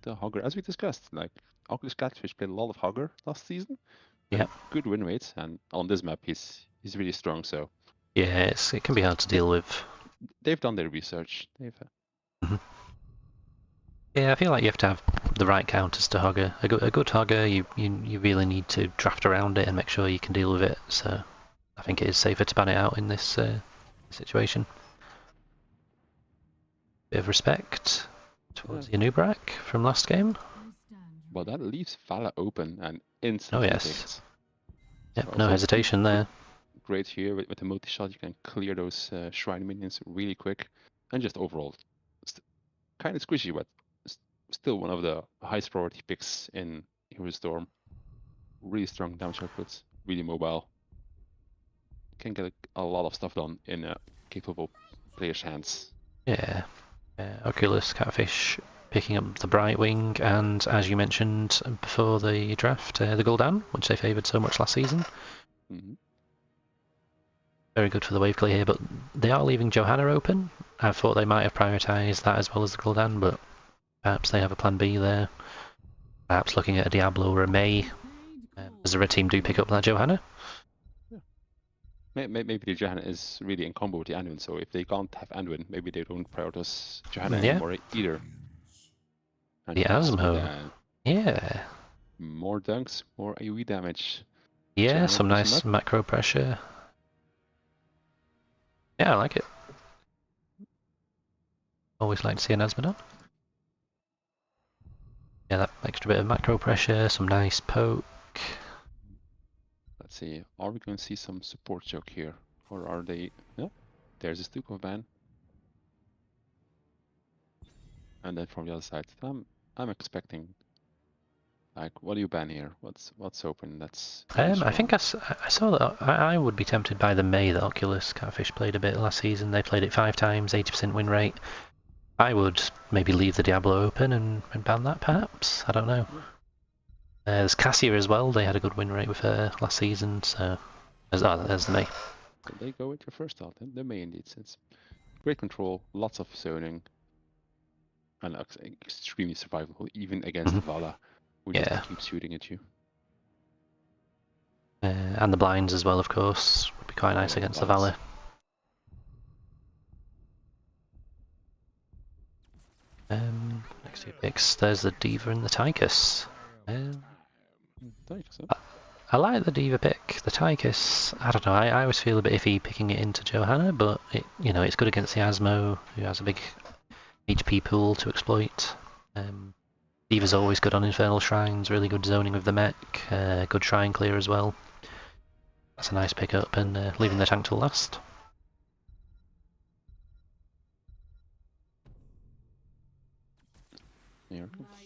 the Hogger, as we discussed. Like Oculus Catfish played a lot of Hogger last season. Yeah. Good win rates, and on this map he's really strong. So yeah, it can be hard to deal with. They've done their research. Yeah, I feel like you have to have the right counters to Hogger. A good Hogger, you really need to draft around it and make sure you can deal with it. So I think it is safer to ban it out in this situation. Bit of respect towards Yanubrak from last game. Well, that leaves Vala open and instantly yes. Yep, so no hesitation there. Great here with the multi-shot, you can clear those shrine minions really quick, and just overall, kind of squishy, but still one of the highest priority picks in Hero Storm. Really strong damage outputs, really mobile. Can get a lot of stuff done in a capable player's hands. Yeah. Oculus Catfish picking up the Brightwing, and as you mentioned before the draft, the Gul'dan, which they favoured so much last season. Very good for the wave clear here, but they are leaving Johanna open. I thought they might have prioritised that as well as the Gul'dan, but perhaps they have a plan B there. Perhaps looking at a Diablo or a May, as the red team do pick up that Johanna. Yeah. Maybe the Johanna is really in combo with the Anduin, so if they can't have Anduin, maybe they don't prioritize Johanna anymore either. And the Asmo. Yeah. More dunks, more AoE damage. Yeah, Johanna some nice macro pressure. Yeah, I like it. Always like to see an Asmodon. Yeah, that extra bit of macro pressure, some nice poke. Let's see, are we going to see some support choke here? Or are they... Yeah, there's a Stukov ban. And then from the other side, I'm expecting... Like, what do you ban here? What's open? That's I think I saw that. I would be tempted by the May that Oculus Catfish played a bit last season. They played it 5 times, 80% win rate. I would maybe leave the Diablo open and ban that, perhaps. I don't know. There's Cassia as well. They had a good win rate with her last season. So there's the May. So they go with your first thought. The May indeed. It's great control, lots of zoning. and extremely survivable, even against Vala, who Yeah. just keeps shooting at you. And the blinds as well, of course, would be quite nice against the Valor. Next two picks, there's the Diva and the Tychus. I like the Diva pick. The Tychus, I don't know, I always feel a bit iffy picking it into Johanna, but it's good against the Asmo, who has a big HP pool to exploit. Diva's always good on Infernal Shrines, really good zoning with the mech, good shrine clear as well. That's a nice pickup, and leaving the tank till last.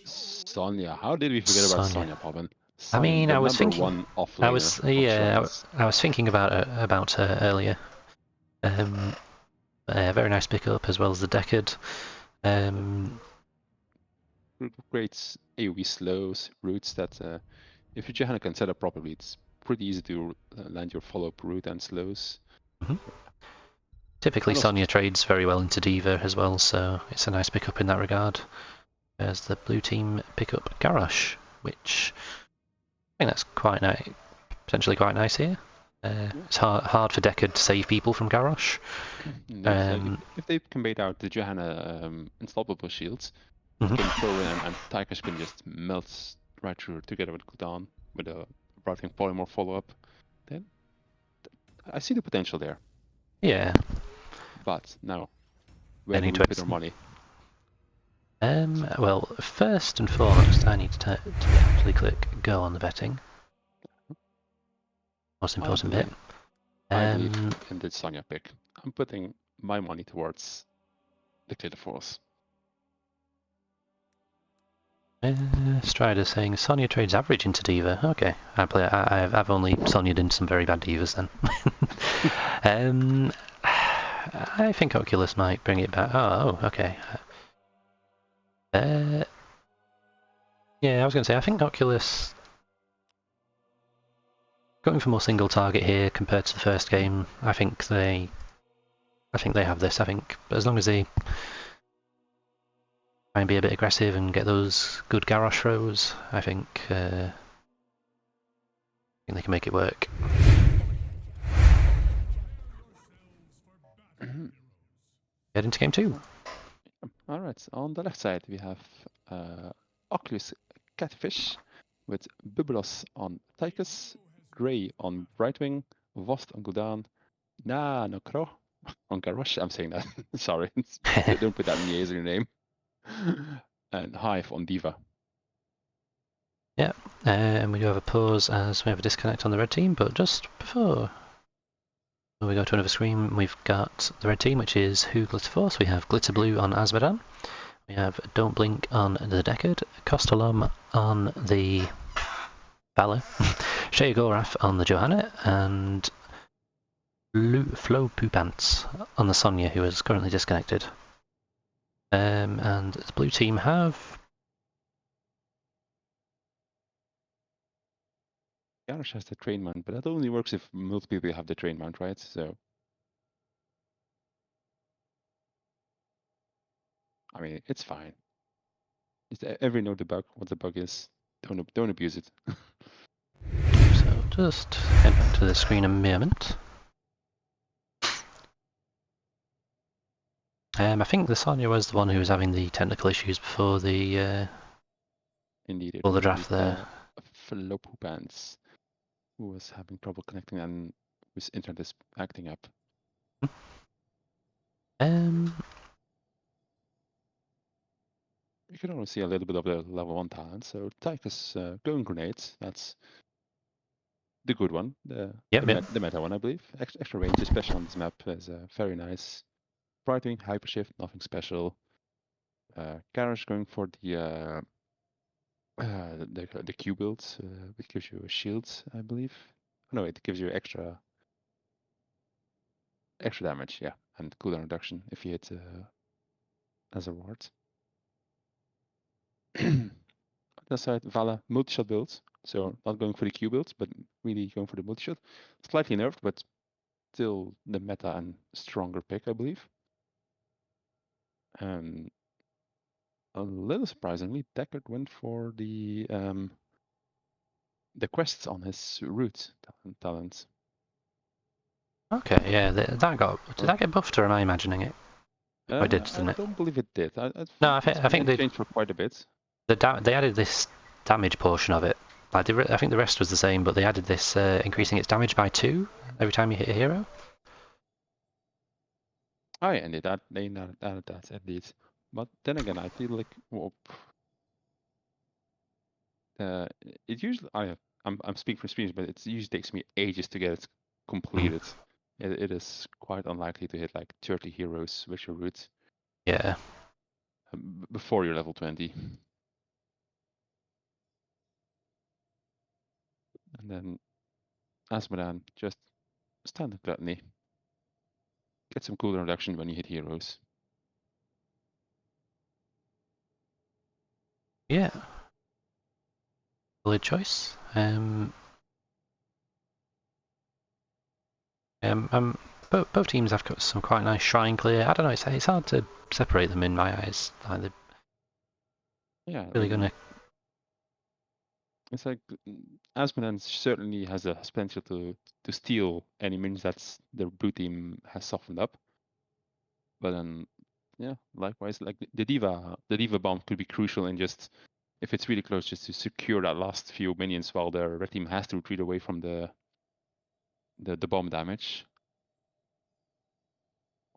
Sonya, how did we forget about Sonya, Poppin? I mean, I was thinking. One offlaner. I was thinking about her earlier. Very nice pickup as well as the Decade. Great AoE slows, roots that if your Johanna can set up properly, it's pretty easy to land your follow-up root and slows. Typically, Sonya trades very well into Diva as well, so it's a nice pickup in that regard. There's the blue team pickup Garrosh, which I think that's quite nice, potentially quite nice here. It's hard for Decade to save people from Garrosh. If they can bait out the Johanna unstoppable shields, can throw in and Tychus can just melt right through together with Gul'dan with a routing polymorph follow-up, then I see the potential there. Yeah. But now, where do we put our money? Well, first and foremost, I need to actually click go on the betting. Most important bit. I believe in the Sonya pick. I'm putting my money towards the Glitter Force. Strider saying Sonya trades average into Diva. Okay, I've only Sonya'd into some very bad Divas then. I think Occulus might bring it back. Oh, okay. Yeah, I was going to say I think Occulus going for more single target here compared to the first game. I think they have this. I think as long as they try and be a bit aggressive and get those good Garrosh throws, I think they can make it work. Get into game 2. All right, on the left side we have Occulus Catfish with Bublos on Tychus, Grey on Brightwing, Vost on Gul'dan, no Crow on Garrosh. I'm saying that. Sorry, don't put that in your name. And Hive on Diva. Yeah, and we do have a pause as we have a disconnect on the red team, but just before we go to another screen, we've got the red team, which is Who Glitter Force. We have Glitter Blue on Azmodan. We have Don't Blink on the Decade, Kostalom on the Valor, Shea Gorath on the Johanna, and Flo Poupants on the Sonya, who is currently disconnected. And the blue team have Garrosh has the train mount, but that only works if multiple people have the train mount, right? So, I mean, it's fine. Every know the bug, what the bug is. Don't abuse it. So just head back to the screen a moment. I think the Sonya was the one who was having the technical issues before the draft there. Flo Poupants, who was having trouble connecting and whose internet is acting up. You can only see a little bit of the level 1 talent. So Tychus Glowing Grenades, that's the good one. The meta one, I believe. Extra range, especially on this map, is very nice. Brightwing, Hypershift, nothing special. Garrosh going for the Q builds, which gives you a shield, I believe. No, it gives you extra damage, yeah, and cooldown reduction if you hit as a ward. Other side, Vala multi-shot builds, so not going for the Q builds, but really going for the multi-shot. Slightly nerfed, but still the meta and stronger pick, I believe. a little surprisingly, Deckard went for the quests on his root talent. Okay, yeah, that got. Did that get buffed, or am I imagining it? Oh, it did, didn't I it? don't believe it did. No, I It's think been they changed for quite a bit. they added this damage portion of it. Like I think the rest was the same, but they added this increasing its damage by 2 every time you hit a hero. Oh yeah, indeed, they added that indeed. But then again, I feel like it usually I'm speaking for experience, but it usually takes me ages to get it completed. It is quite unlikely to hit like 30 heroes with your root. Yeah. Before you're level 20. And then Asmodan, just standard gluttony. Get some cooldown reduction when you hit heroes. Yeah. Solid choice. Both teams have got some quite nice shrine clear. I don't know. It's hard to separate them in my eyes. Like they're Yeah, really gonna. it's like Asmodan certainly has a potential to steal any minions that's the blue team has softened up. But then, yeah, likewise, like the diva bomb could be crucial in just if it's really close, just to secure that last few minions while the red team has to retreat away from the bomb damage.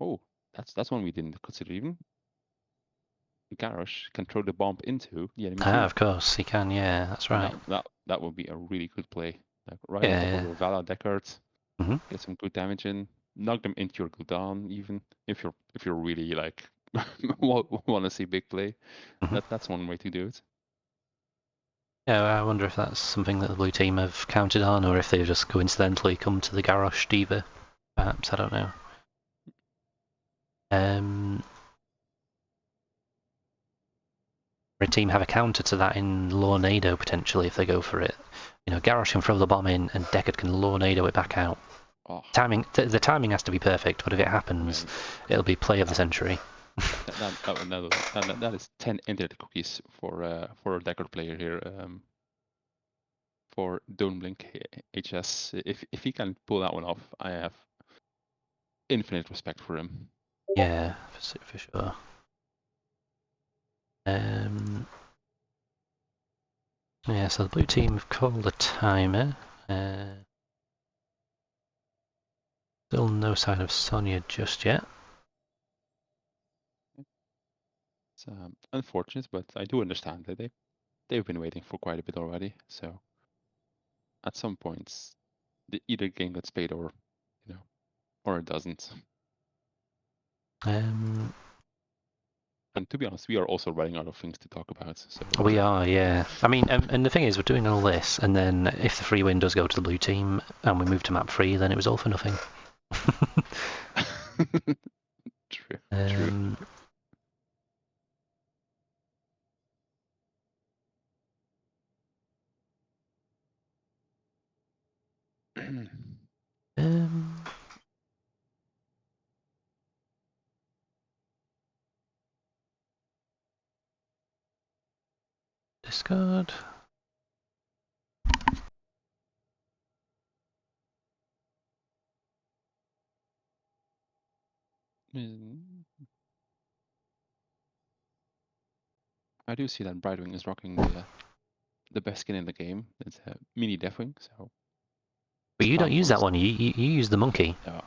Oh, that's one we didn't consider even. Garrosh can throw the bomb into the enemy team. Of course he can. Yeah, that's right. That would be a really good play. Like right on top of Yeah. your Vala Deckard, Mm-hmm. get some good damage in, knock them into your Gul'dan even if you're really like want to see big play. Mm-hmm. That's one way to do it. Yeah, I wonder if that's something that the blue team have counted on, or if they've just coincidentally come to the Garrosh Diva. Perhaps, I don't know. Red team have a counter to that in Lornado potentially if they go for it. You know, Garrosh can throw the bomb in, and Deckard can Lornado it back out. Oh, The timing has to be perfect, but if it happens, it'll be play of the century. that is 10 internet cookies for a Deckard player here. For Don't Blink HS, if he can pull that one off, I have infinite respect for him. Yeah, for sure. Yeah, so the blue team have called a timer. Still no sign of Sonya just yet. It's unfortunate, but I do understand that they've been waiting for quite a bit already. So at some points, either game gets paid or or it doesn't. And to be honest, we are also running out of things to talk about. So We are, yeah. I mean, and the thing is, we're doing all this, and then if the free win does go to the blue team, and we move to map 3, then it was all for nothing. True. Discard. I do see that Brightwing is rocking the best skin in the game. It's a mini Deathwing, so. But you don't use that points. one. You use the monkey. Yeah.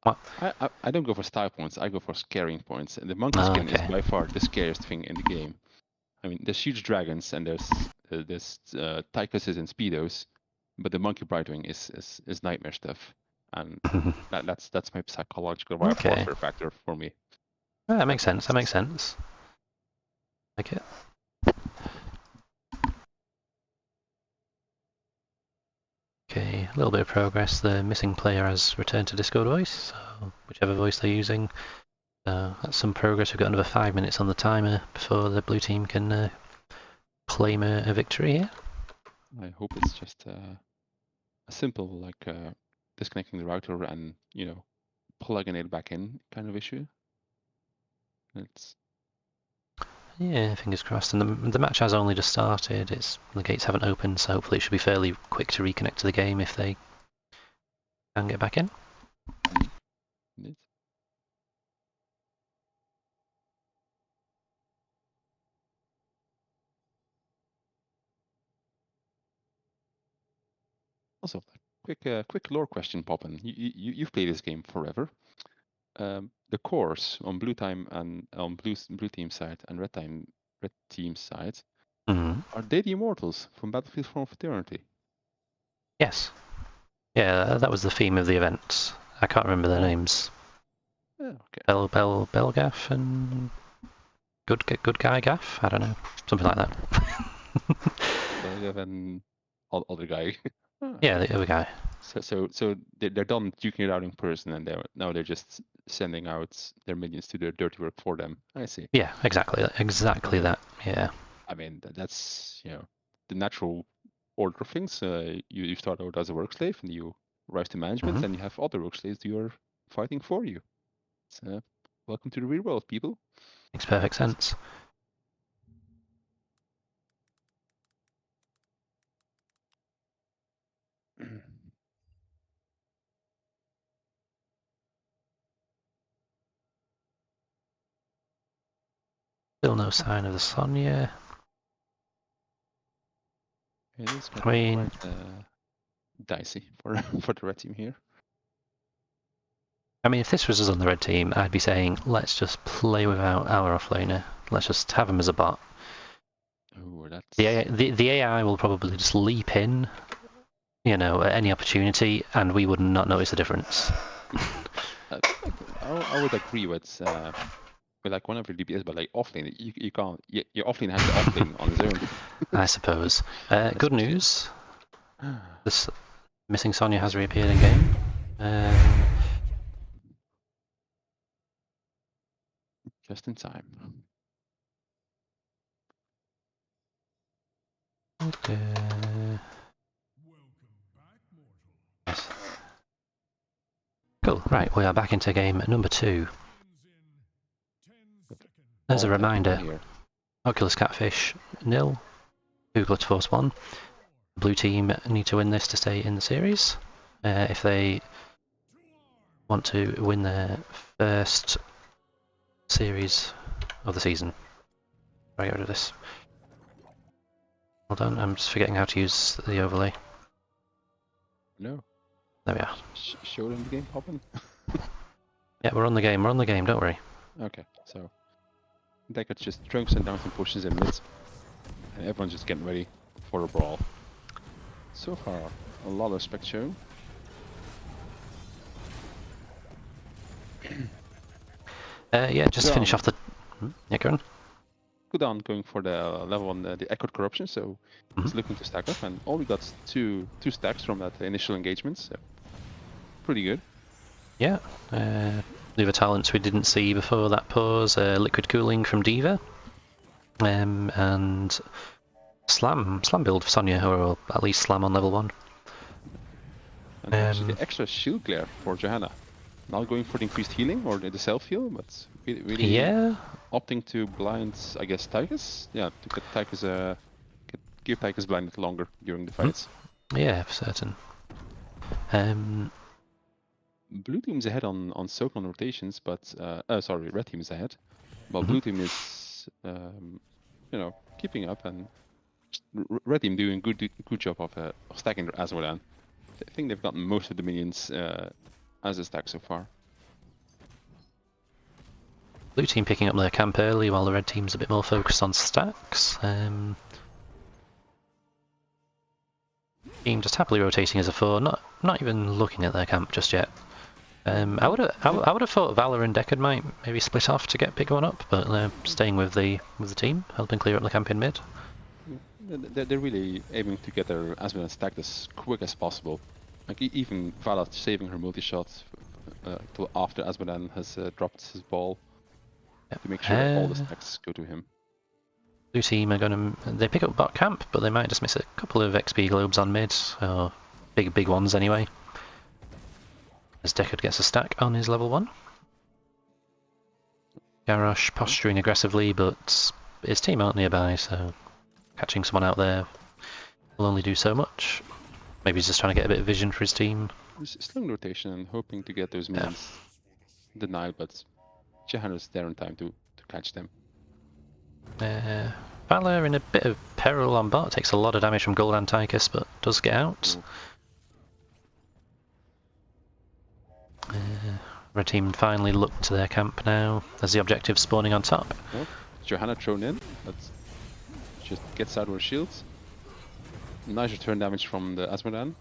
What? I don't go for style points. I go for scaring points. And the monkey skin is by far the scariest thing in the game. I mean, there's huge dragons and there's Tychuses and Speedos, but the monkey Brightwing is nightmare stuff, and that's my psychological warfare factor for me. That makes sense. That makes sense. Like it. Okay, a little bit of progress. The missing player has returned to Discord voice, so whichever voice they're using. So that's some progress. We've got another 5 minutes on the timer before the blue team can claim a victory here. I hope it's just a simple like disconnecting the router and plugging it back in kind of issue. It's Yeah, fingers crossed. And the match has only just started. The gates haven't opened, so hopefully it should be fairly quick to reconnect to the game if they can get back in. Indeed. Also, quick lore question, Poppin. You've played this game forever. The cores on blue time and on blue team side and red team side, are they the immortals from Battlefield for Fraternity? Yes. Yeah, that was the theme of the event. I can't remember their names. Yeah, okay. Belgaff and Good Guy Gaff? I don't know. Something like that. Belgav and other guy. Yeah, the other guy. So they're done duking it out in person, and they're just sending out their minions to do dirty work for them. I see. Yeah, exactly Okay. that. Yeah. I mean, that's the natural order of things. You start out as a work slave, and you rise to management, and you have other work slaves who are fighting for you. So, welcome to the real world, people. Makes perfect sense. Still no sign of the Sonya. It is I getting mean, quite dicey for for the red team here. if this was us on the red team, I'd be saying, let's just play without our offlaner. Let's just have him as a bot. Oh, that's The AI will probably just leap in, at any opportunity, and we would not notice the difference. I would agree with like one of your DPS, but like offlane, you can't. Your offlane has to offlane on his own. I suppose. Good news. Ah, This missing Sonya has reappeared in game. just in time. Yes. Cool. Right, we are back into game number 2. As a All happening reminder, here. Oculus Catfish 0, Occulus Force 1. Blue team need to win this to stay in the series. If they want to win their first series of the season. Try to get rid of this. Hold on, I'm just forgetting how to use the overlay. No. There we are. Show them the game popping. Yeah, we're on the game, don't worry. Okay, so Deckard just trunks and downs and pushes in mid, and everyone's just getting ready for a brawl. So far, a lot of respect shown. Yeah, just to finish off the... Yeah, go on. Kudan going for the level 1, the Echoed Corruption, so he's looking to stack up, and all we got two stacks from that initial engagement, so pretty good. Yeah, the other talents we didn't see before that pause, Liquid Cooling from D.Va, and Slam build for Sonya, or at least Slam on level 1. And actually the extra shield glare for Johanna. Not going for the increased healing or the self-heal, but really Yeah. Opting to blind, I guess, Tychus? Yeah, to get Tychus, keep Tychus blinded longer during the fights. Yeah, for certain. Blue team's ahead on Soak rotations, but sorry, red team is ahead. While blue team is, keeping up, and red team doing good job of stacking their Azmodan. I think they've gotten most of the minions as a stack so far. Blue team picking up their camp early, while the red team's a bit more focused on stacks. Team just happily rotating as a 4, not even looking at their camp just yet. I would have thought Valor and Deckard might maybe split off to get pick one up, but they're staying with the team, helping clear up the camp in mid. They're really aiming to get their Azmodan stacked as quick as possible. Like even Vala saving her multi-shot till after Azmodan has dropped his ball to make sure all the stacks go to him. Blue team are they pick up bot camp, but they might just miss a couple of XP globes on mid, or big ones anyway. As Deckard gets a stack on his level 1. Garrosh posturing aggressively, but his team aren't nearby, so catching someone out there will only do so much. Maybe he's just trying to get a bit of vision for his team. Just slowing rotation and hoping to get those minions denied, but Johanna's there in time to catch them. Valor in a bit of peril on bot, takes a lot of damage from Gul'dan Tychus, but does get out. Red team finally look to their camp now, as the objective spawning on top. Oh, Johanna thrown in, but just gets out with her shields. Nice return damage from the Asmodan.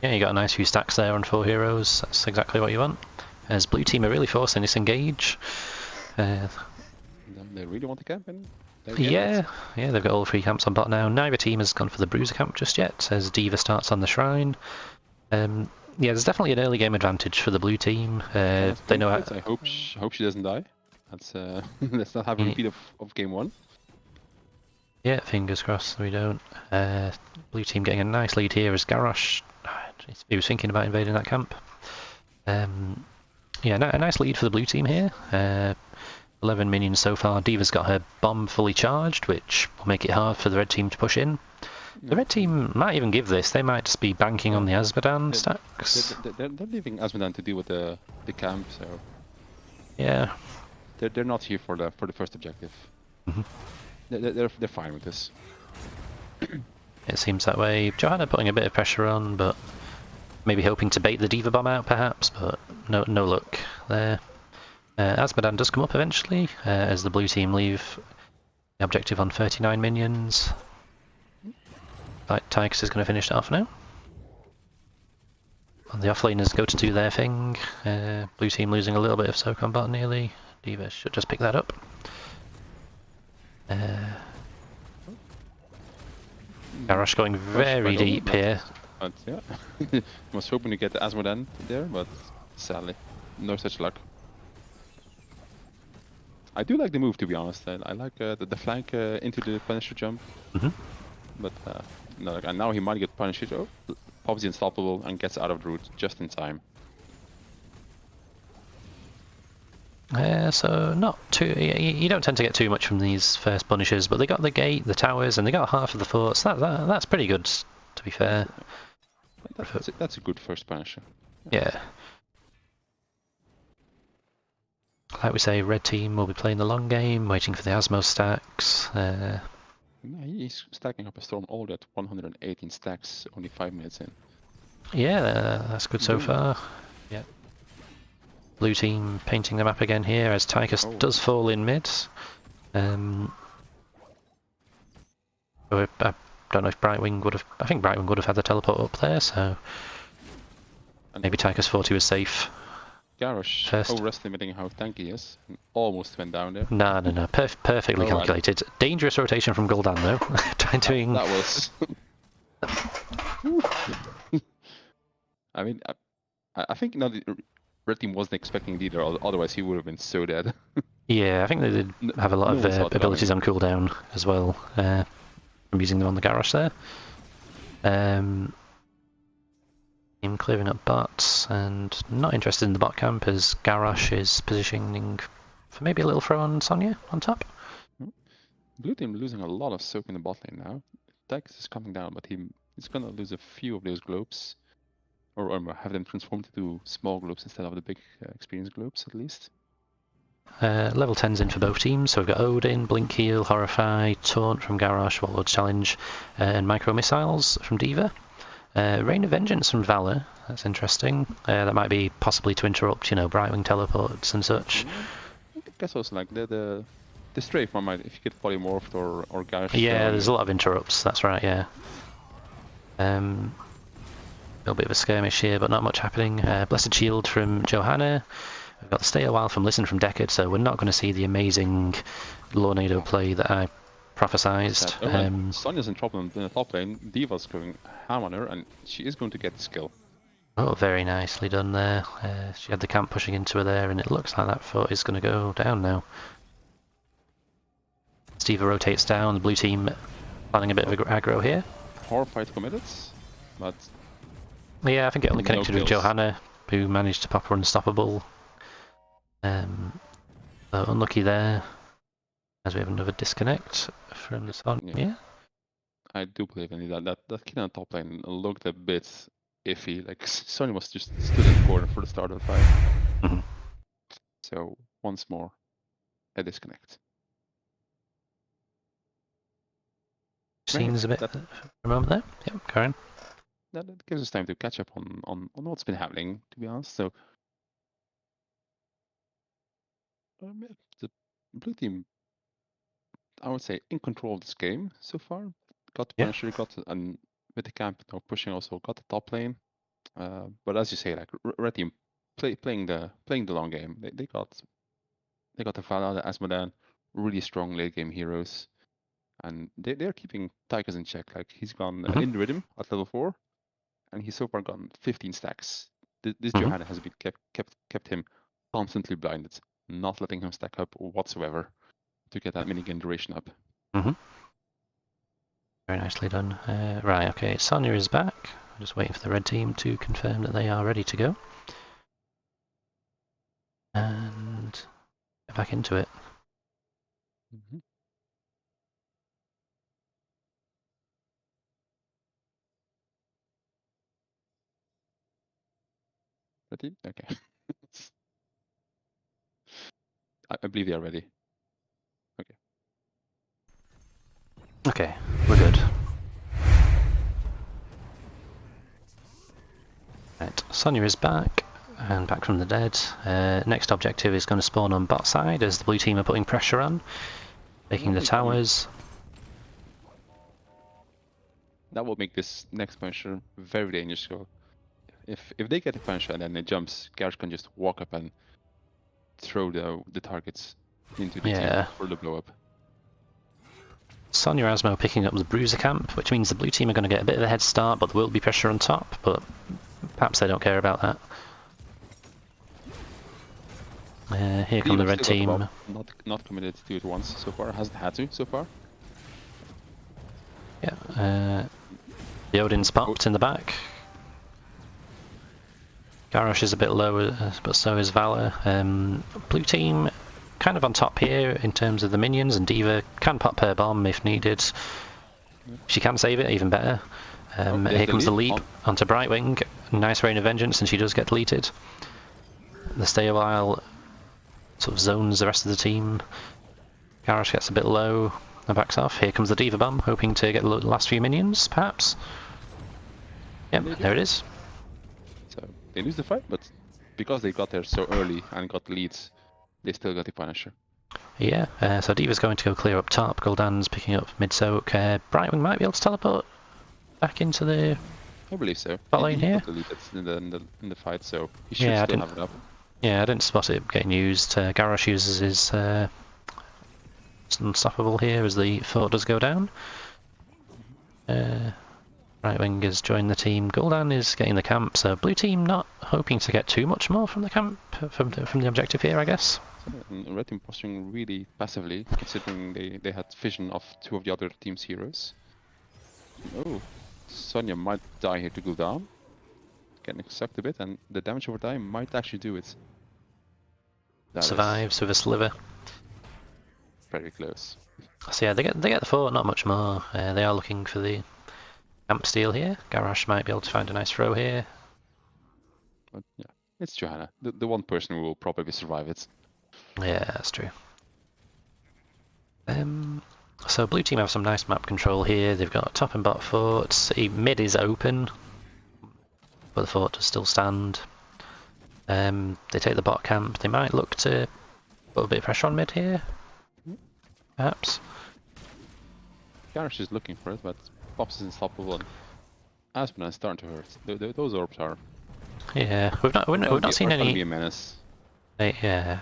Yeah, you got a nice few stacks there on 4 heroes, that's exactly what you want. As blue team are really forcing this engage. They really want the camp in. Yeah, they've got all 3 camps on bot now. Neither team has gone for the bruiser camp just yet, as D.Va starts on the shrine. Yeah, there's definitely an early game advantage for the blue team. They know how... I hope she doesn't die. That's let's not have a repeat of game 1. Yeah, fingers crossed we don't. Blue team getting a nice lead here as Garrosh. He was thinking about invading that camp. Yeah, a nice lead for the blue team here. 11 minions so far. D.Va's got her bomb fully charged, which will make it hard for the red team to push in. The red team might even give this. They might just be banking on the Asmodan stacks. They're leaving Asmodan to deal with the camp, so yeah, they're not here for the first objective. They're fine with this. It seems that way. Johanna putting a bit of pressure on, but maybe hoping to bait the D.Va bomb out, perhaps. But no luck there. Asmodan does come up eventually, as the blue team leave the objective on 39 minions. Tychus is going to finish it off now. And the offlaners go to do their thing. Blue team losing a little bit of soak on bot nearly. D.Va should just pick that up. Garrosh going very deep here. But yeah, I was hoping to get the Asmodan there, but sadly, no such luck. I do like the move, to be honest. I like the flank into the Punisher jump. But no, and now he might get Punisher. Oh, pops the Unstoppable and gets out of the route just in time. So not too. You don't tend to get too much from these first Punishers, but they got the gate, the towers, and they got half of the forts. That's pretty good, to be fair. That's a good first Punisher. Yeah. Like we say, red team will be playing the long game, waiting for the Asmo stacks. He's stacking up a Storm all at 118 stacks, only 5 minutes in. Yeah, that's good so far. Yeah. Blue team painting the map again here as Tychus does fall in mid. I don't know if Brightwing would have. I think Brightwing would have had the teleport up there, so maybe Tychus thought he was safe. Garrosh overestimating how tanky he is, and almost went down there. No. Perfectly calculated. Dangerous rotation from Gul'dan though. Doing... That was. I mean, I think the red team wasn't expecting it either. Otherwise, he would have been so dead. Yeah, I think they did have a lot of abilities on cooldown as well. I'm using them on the Garrosh there. Team clearing up bots and not interested in the bot camp as Garrosh is positioning for maybe a little throw on Sonya on top. Blue team losing a lot of soak in the bot lane now. Tychus is coming down, but he's gonna lose a few of those globes. Or have them transformed into small globes instead of the big experience globes, at least. Level 10's in for both teams, so we've got Odin, Blink Heal, Horrify, Taunt from Garrosh, Warlord's Challenge, and Micro Missiles from D.Va. Rain of Vengeance from Valor, that's interesting. That might be possibly to interrupt, Brightwing teleports and such. I guess also like the strafe one might, if you get polymorphed or Garrosh. Yeah, there's a lot of interrupts, that's right, yeah. A little bit of a skirmish here, but not much happening. Blessed Shield from Johanna. We've got the Stay a While from Listen from Decade, so we're not going to see the amazing Lornado play that I prophesized. Sonya's in trouble in the top lane. D.Va's going ham on her, and she is going to get the skill. Oh, very nicely done there. She had the camp pushing into her there, and it looks like that foot is going to go down now. D.Va rotates down, the blue team planning a bit of aggro here. Horrified committed, but... Yeah, I think it only connected with Johanna, who managed to pop her unstoppable. So unlucky there. As we have another disconnect from the sun. Yeah. I do believe in that. That kid on top lane looked a bit iffy. Like Sonny was just stood in the corner for the start of the fight. Mhm. So once more, a disconnect. Seems a bit That, for a moment there. Yep, Karen. that gives us time to catch up on what's been happening, to be honest. So the blue team, I would say, in control of this game so far. Got the Yeah. Punisher, and with the camp now pushing also got the top lane. But as you say, like red team playing the long game. They got the Vala, the Asmodan, really strong late game heroes, and they're keeping Tychus in check. Like he's gone in the rhythm at level 4, and he's so far gone 15 stacks. This Johanna has been kept him constantly blinded, not letting him stack up whatsoever to get that minigame duration up. Very nicely done. Right, okay, Sonya is back. I'm just waiting for the red team to confirm that they are ready to go. And get back into it. Ready? Okay. I believe they are ready. Okay. Okay, we're good. Right, Sonya is back, and back from the dead. Next objective is going to spawn on bot side as the blue team are putting pressure on, making the towers. That will make this next Punisher very dangerous. So if they get a Punisher and then it jumps, Garrett can just walk up and throw the targets into the team for the blow up. Sonya Asmo picking up the Bruiser camp, which means the blue team are going to get a bit of a head start, but there will be pressure on top, but perhaps they don't care about that. Here come the red team. Not committed to it once so far. Hasn't had to so far. Yeah. The Odin's popped in the back. Garrosh is a bit lower, but so is Valor. Blue team kind of on top here in terms of the minions, and D.Va can pop her bomb if needed. She can save it, even better. Here comes the leap onto Brightwing. Nice Rain of Vengeance, and she does get deleted. The stay a while sort of zones the rest of the team. Garrosh gets a bit low and backs off. Here comes the D.Va bomb, hoping to get the last few minions, perhaps. Yep, there it is. So they lose the fight, but because they got there so early and got leads, they still got the Punisher. Yeah, so D.Va's going to go clear up top. Gul'dan's picking up mid-soak. Brightwing might be able to teleport back into the I believe so. bot lane here. He got deleted in the fight, so he should still have it up. Yeah, I didn't spot it getting used. Garrosh uses his unstoppable here as the fort does go down. Brightwing has joined the team. Gul'dan is getting the camp, so blue team not hoping to get too much more from the camp, from the objective here, I guess. And red team posturing really passively, considering they had vision of two of the other team's heroes. Oh, Sonya might die here to Gul'dan. Getting sucked a bit, and the damage over time might actually do it. Survives with a sliver. Very close. So yeah, they get the fort, not much more. They are looking for the camp steal here. Garrosh might be able to find a nice throw here. But yeah, it's Johanna, the one person who will probably survive it. Yeah, that's true. So blue team have some nice map control here. They've got top and bot forts. Mid is open, but the fort does still stand. They take the bot camp. They might look to put a bit of pressure on mid here, perhaps. Garrosh is looking for it, but Pops is unstoppable, and Aspen is starting to hurt. Those orbs are. Yeah, we've not seen any. Be a menace. Yeah,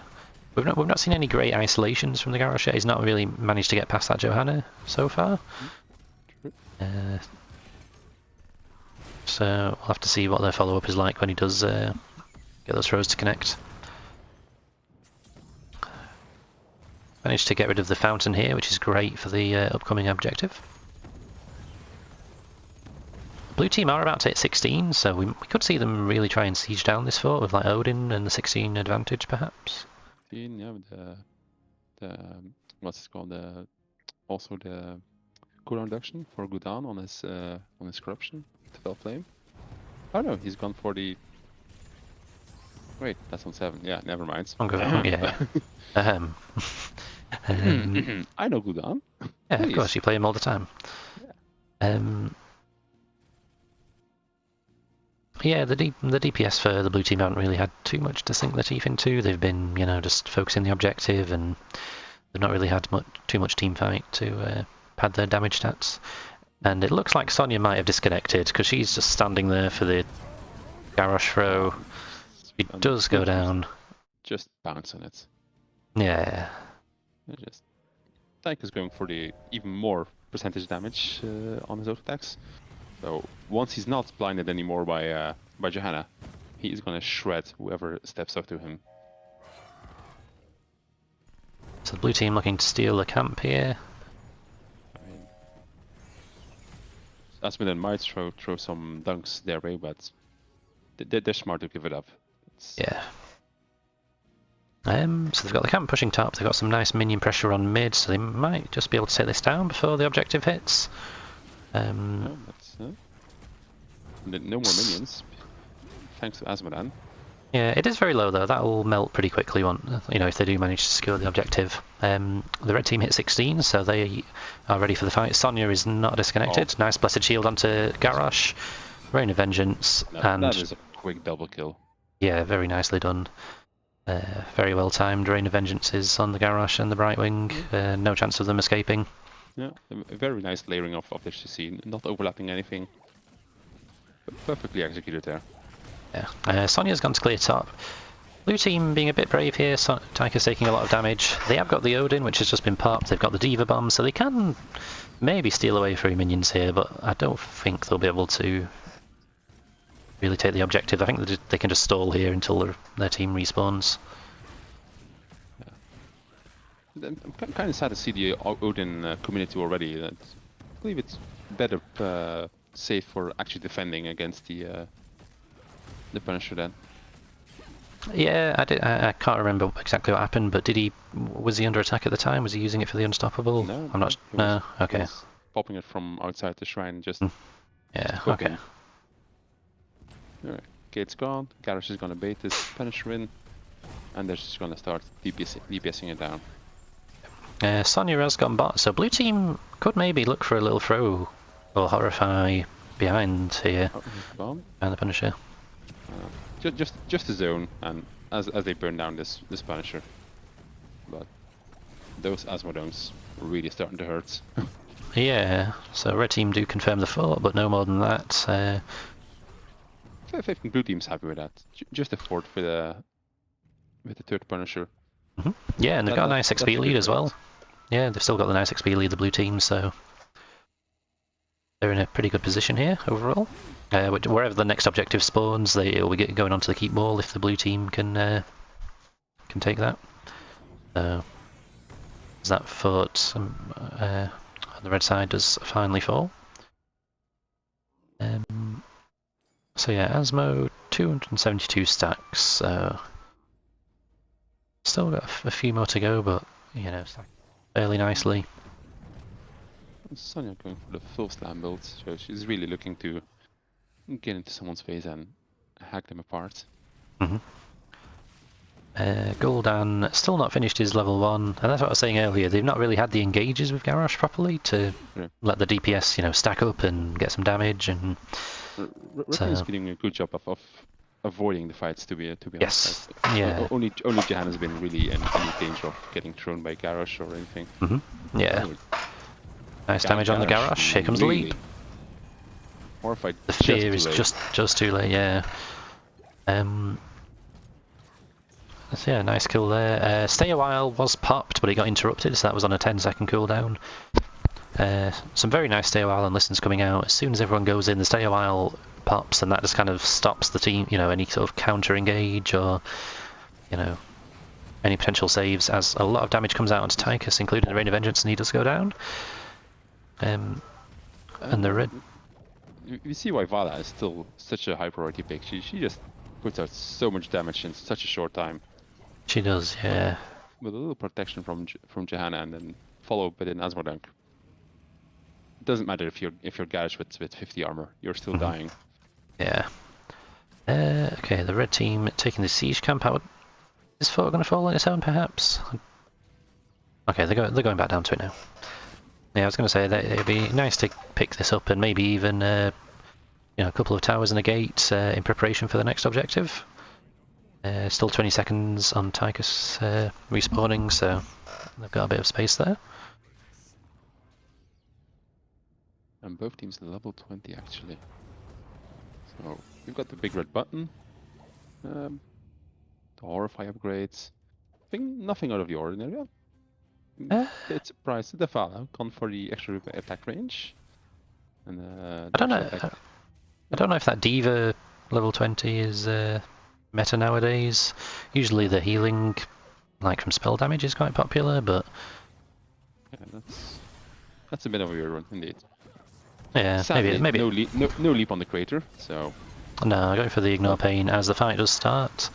we've not seen any great isolations from the Garrosh yet. He's not really managed to get past that Johanna so far. So we'll have to see what their follow-up is like when he does get those throws to connect. Managed to get rid of the fountain here, which is great for the upcoming objective. Blue team are about to hit 16, so we could see them really try and siege down this fort with like Odin and the 16 advantage, perhaps. Yeah, with the what's it called? Also the cooldown reduction for Gudan on his corruption, the Fell Flame. Oh no, he's gone for the. Wait, that's on 7. Yeah, never mind. Yeah. um, I know Gudan. yeah, Please. of course, you play him all the time. Yeah, the DPS for the blue team haven't really had too much to sink their teeth into. They've been, just focusing the objective, and they've not really had too much team fight to pad their damage stats. And it looks like Sonya might have disconnected because she's just standing there for the Garrosh throw. She does go down. Just bounce on it. Yeah. Tyke is going for the even more percentage damage on his auto attacks. So once he's not blinded anymore by Johanna, he is gonna shred whoever steps up to him. So the blue team looking to steal the camp here. I mean, Asmodee might throw some dunks their way, but they're smart to give it up. Yeah. So they've got the camp pushing top. They've got some nice minion pressure on mid, so they might just be able to take this down before the objective hits. No more minions, thanks to Asmodee. Yeah, it is very low though. That will melt pretty quickly. If they do manage to secure the objective. The red team hit 16, so they are ready for the fight. Sonya is not disconnected. Oh. Nice blessed shield onto Garrosh. Rain of Vengeance, and that is a quick double kill. Yeah, very nicely done. Very well timed. Rain of Vengeance is on the Garrosh and the Brightwing. No chance of them escaping. Yeah, a very nice layering of the CC, not overlapping anything. Perfectly executed there. Yeah. Sonya's gone to clear top. Blue team being a bit brave here. Tyker's taking a lot of damage. They have got the Odin, which has just been popped. They've got the Diva Bomb, so they can maybe steal away 3 minions here, but I don't think they'll be able to really take the objective. I think they can just stall here until their team respawns. Yeah. I'm kind of sad to see the Odin community already. I believe it's better safe for actually defending against the Punisher then. Yeah, I can't remember exactly what happened, but was he under attack at the time? Was he using it for the Unstoppable? No, I'm not. No, okay. He was popping it from outside the shrine, just. Yeah. Okay. Alright, gate's gone. Garrosh is gonna bait this Punisher in, and they're just gonna start DPSing it down. Sonya has gone bot, so blue team could maybe look for a little throw or horrify behind here. Gone. And the Punisher. Just the zone, and as they burn down this Punisher. But those Asmodones are really starting to hurt. Yeah, so red team do confirm the fort, but no more than that. I think blue team's happy with that. Just a fort with the third Punisher. Yeah, and they've got a nice XP lead as well. Yeah, they've still got the nice XP lead, the blue team, so they're in a pretty good position here overall. Wherever the next objective spawns, they'll be going onto the keep wall if the blue team can take that. So that fort on the red side does finally fall. So yeah, Asmo 272 stacks. So still got a few more to go, but fairly nicely. Sonya going for the full slam build, so she's really looking to get into someone's face and hack them apart. Gul'dan still not finished his level 1, and that's what I was saying earlier. They've not really had the engages with Garrosh properly to let the DPS, stack up and get some damage. And Reckon's doing a good job of avoiding the fights. To be yes, honest. Yeah. Only Johanna's been really in any danger of getting thrown by Garrosh or anything. Yeah. Nice damage on the Garrosh. Here comes the lead. Horrified. The fear is just too late. Yeah. So yeah, nice kill there. Stay a while was popped, but it got interrupted, so that was on a 10-second cooldown. Some very nice stay a while and listens coming out. As soon as everyone goes in, the stay a while pops, and that just kind of stops the team, any sort of counter engage or, any potential saves, as a lot of damage comes out onto Tychus, including the Rain of Vengeance, and he does go down. And the red. You see why Vala is still such a high priority pick. She just puts out so much damage in such a short time. She does, yeah. with a little protection from Johanna and then follow with an Asmodunk. It doesn't matter if you're Garage with 50 armor, you're still dying. Yeah. Okay, the red team taking the siege camp out. Is fort going to fall on its own, perhaps? Okay, they're going back down to it now. Yeah, I was going to say that it'd be nice to pick this up and maybe even a couple of towers and a gate in preparation for the next objective. Still 20 seconds on Tychus respawning, so they've got a bit of space there. And both teams level 20 actually. So we've got the big red button. The Horrify upgrades. I think nothing out of the ordinary. Bit surprised. The Vala gone for the extra attack range. And I don't know. I don't know if that Diva level 20 is meta nowadays. Usually the healing, like from spell damage, is quite popular, but yeah, that's a bit of a weird one indeed. Yeah, Sadly, maybe. No leap on the crater. So no, going for the ignore pain as the fight does start.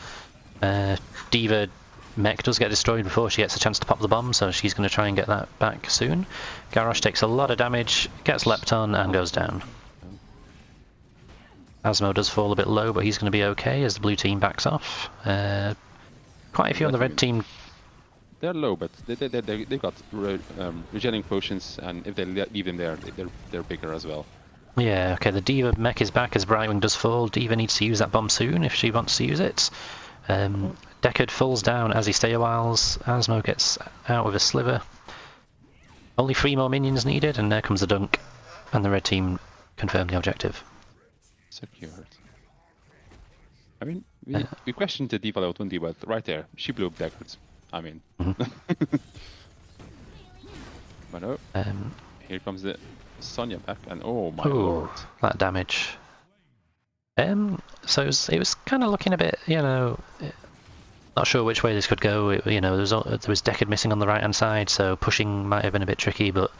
Diva mech does get destroyed before she gets a chance to pop the bomb, so she's going to try and get that back soon. Garrosh takes a lot of damage, gets leapt on, and goes down. Asmo does fall a bit low, but he's going to be okay as the blue team backs off. Quite a few on the red team. They're low, but they've got regenerating potions, and if they leave them there, they're bigger as well. Yeah, okay, the Diva mech is back as Brightwing does fall. Diva needs to use that bomb soon if she wants to use it. Deckard falls down as he stay a whiles. Asmo gets out with a sliver. Only 3 more minions needed, and there comes the dunk. And the red team confirm the objective. Secured. I mean, we questioned the Diva level 20, but right there, she blew up Deckard. I mean... But no, here comes the Sonya back, and oh my lord. That damage. So it was kind of looking a bit, not sure which way this could go. There was Deckard missing on the right hand side, so pushing might have been a bit tricky. But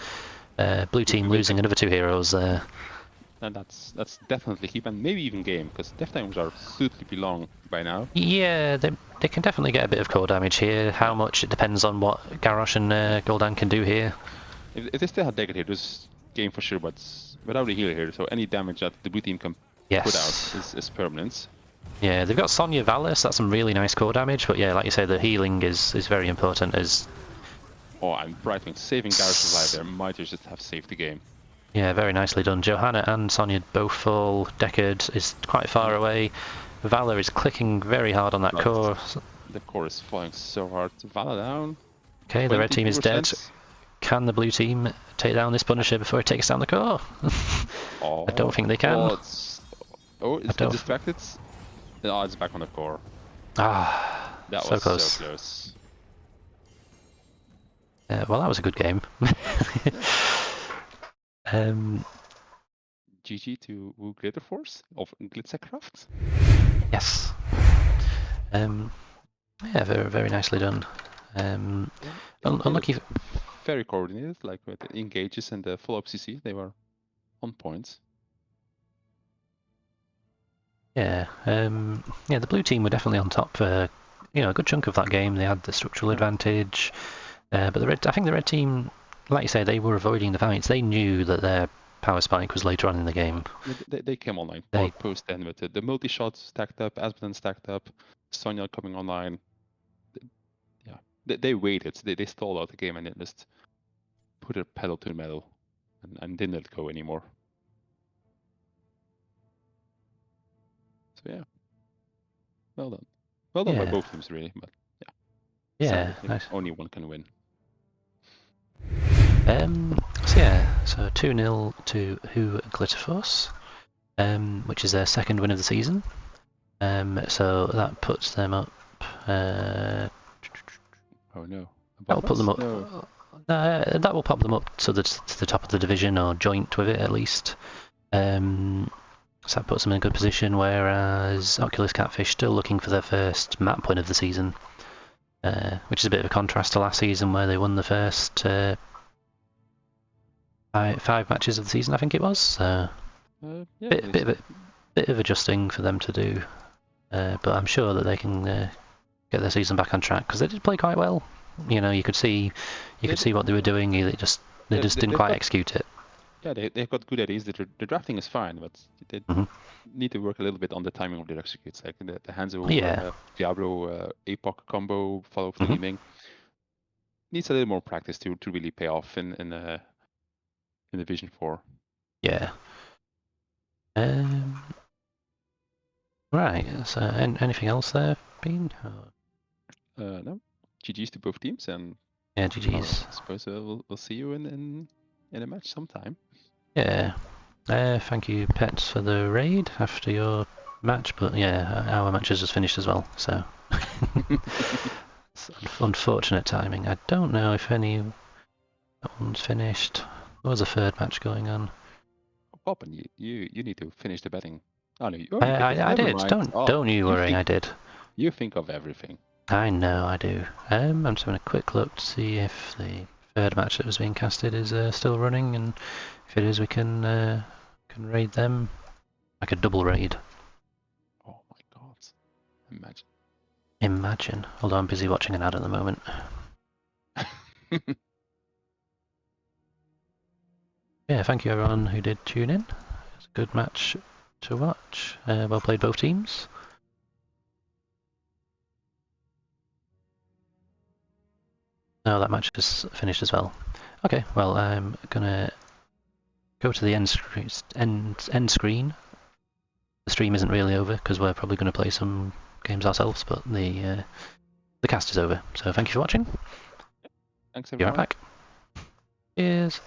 blue team losing another 2 heroes there. And that's definitely keep and maybe even game, because death times are suitably long by now. Yeah, they can definitely get a bit of core damage here. How much, it depends on what Garrosh and Gul'dan can do here. If they still had Deckard here, this game for sure, but without a healer here, so any damage that the blue team can put out is permanent. Yeah, they've got Sonya Valor, so that's some really nice core damage, but yeah, like you say, the healing is very important as... Oh, and Brightwing saving Garrosh's life there might just have saved the game. Yeah, very nicely done. Johanna and Sonya both fall. Deckard is quite far away. Valor is clicking very hard on that core. The core is falling so hard. Valor down. Okay, the red team is dead. Can the blue team take down this Punisher before it takes down the core? I don't think they can. It's distracted? Oh, it's back on the core. Ah, that so was close. So close. Well, that was a good game. GG to Glitter Force of Glitzercraft. Yes. Yeah, very, very nicely done. Unlucky. Very coordinated, like with the engages and the follow-up CC, they were on point. Yeah, the blue team were definitely on top for a good chunk of that game. They had the structural advantage, but I think the red team, like you say, they were avoiding the fights. They knew that their power spike was later on in the game. They came online post then with the multi-shot stacked up, Asmodunk stacked up, Sonya coming online. They waited. They stalled out the game and then just put a pedal to the metal and didn't let go anymore. So yeah, well done. Well done by both teams really, but yeah, nice. Only one can win. So 2-0 to Glitterforce, which is their second win of the season. So that puts them up. Oh no! That will put them up. No. That will pop them up to the top of the division, or joint with it at least. So that puts them in a good position. Whereas Occulus Catfish still looking for their first map win of the season, which is a bit of a contrast to last season where they won the first 5 matches of the season, I think it was. So bit of adjusting for them to do, but I'm sure that they can get their season back on track because they did play quite well. You know, you could see what they were doing. They just didn't quite execute it. Yeah, they've got good ideas. The drafting is fine, but they Mhm. need to work a little bit on the timing of their executes. Like the Hanzo Yeah. Diablo APOC combo, follow Mhm. theming needs a little more practice to really pay off in the Vision 4. Yeah. Right. So, anything else there, Bean? No, GG's to both teams, and Yeah, I GG's. suppose we'll see you in a match sometime. Yeah. Thank you, Pets, for the raid after your match, but yeah, our match has just finished as well, so it's unfortunate timing. I don't know if that one's finished. There was a third match going on. Poppin, you need to finish the betting. Oh no, I never did. mind. Don't you worry. I did. You think of everything. I know I do. I'm just having a quick look to see if the third match that was being casted is still running, and if it is, we can raid them. Like a double raid. Oh my god! Imagine. Imagine. Although I'm busy watching an ad at the moment. Yeah, thank you everyone who did tune in. It's a good match to watch. Well played both teams. No, that match is finished as well. Okay, well I'm gonna go to the end screen. The stream isn't really over because we're probably going to play some games ourselves, but the cast is over. So thank you for watching. Thanks Be right everyone. back. Cheers.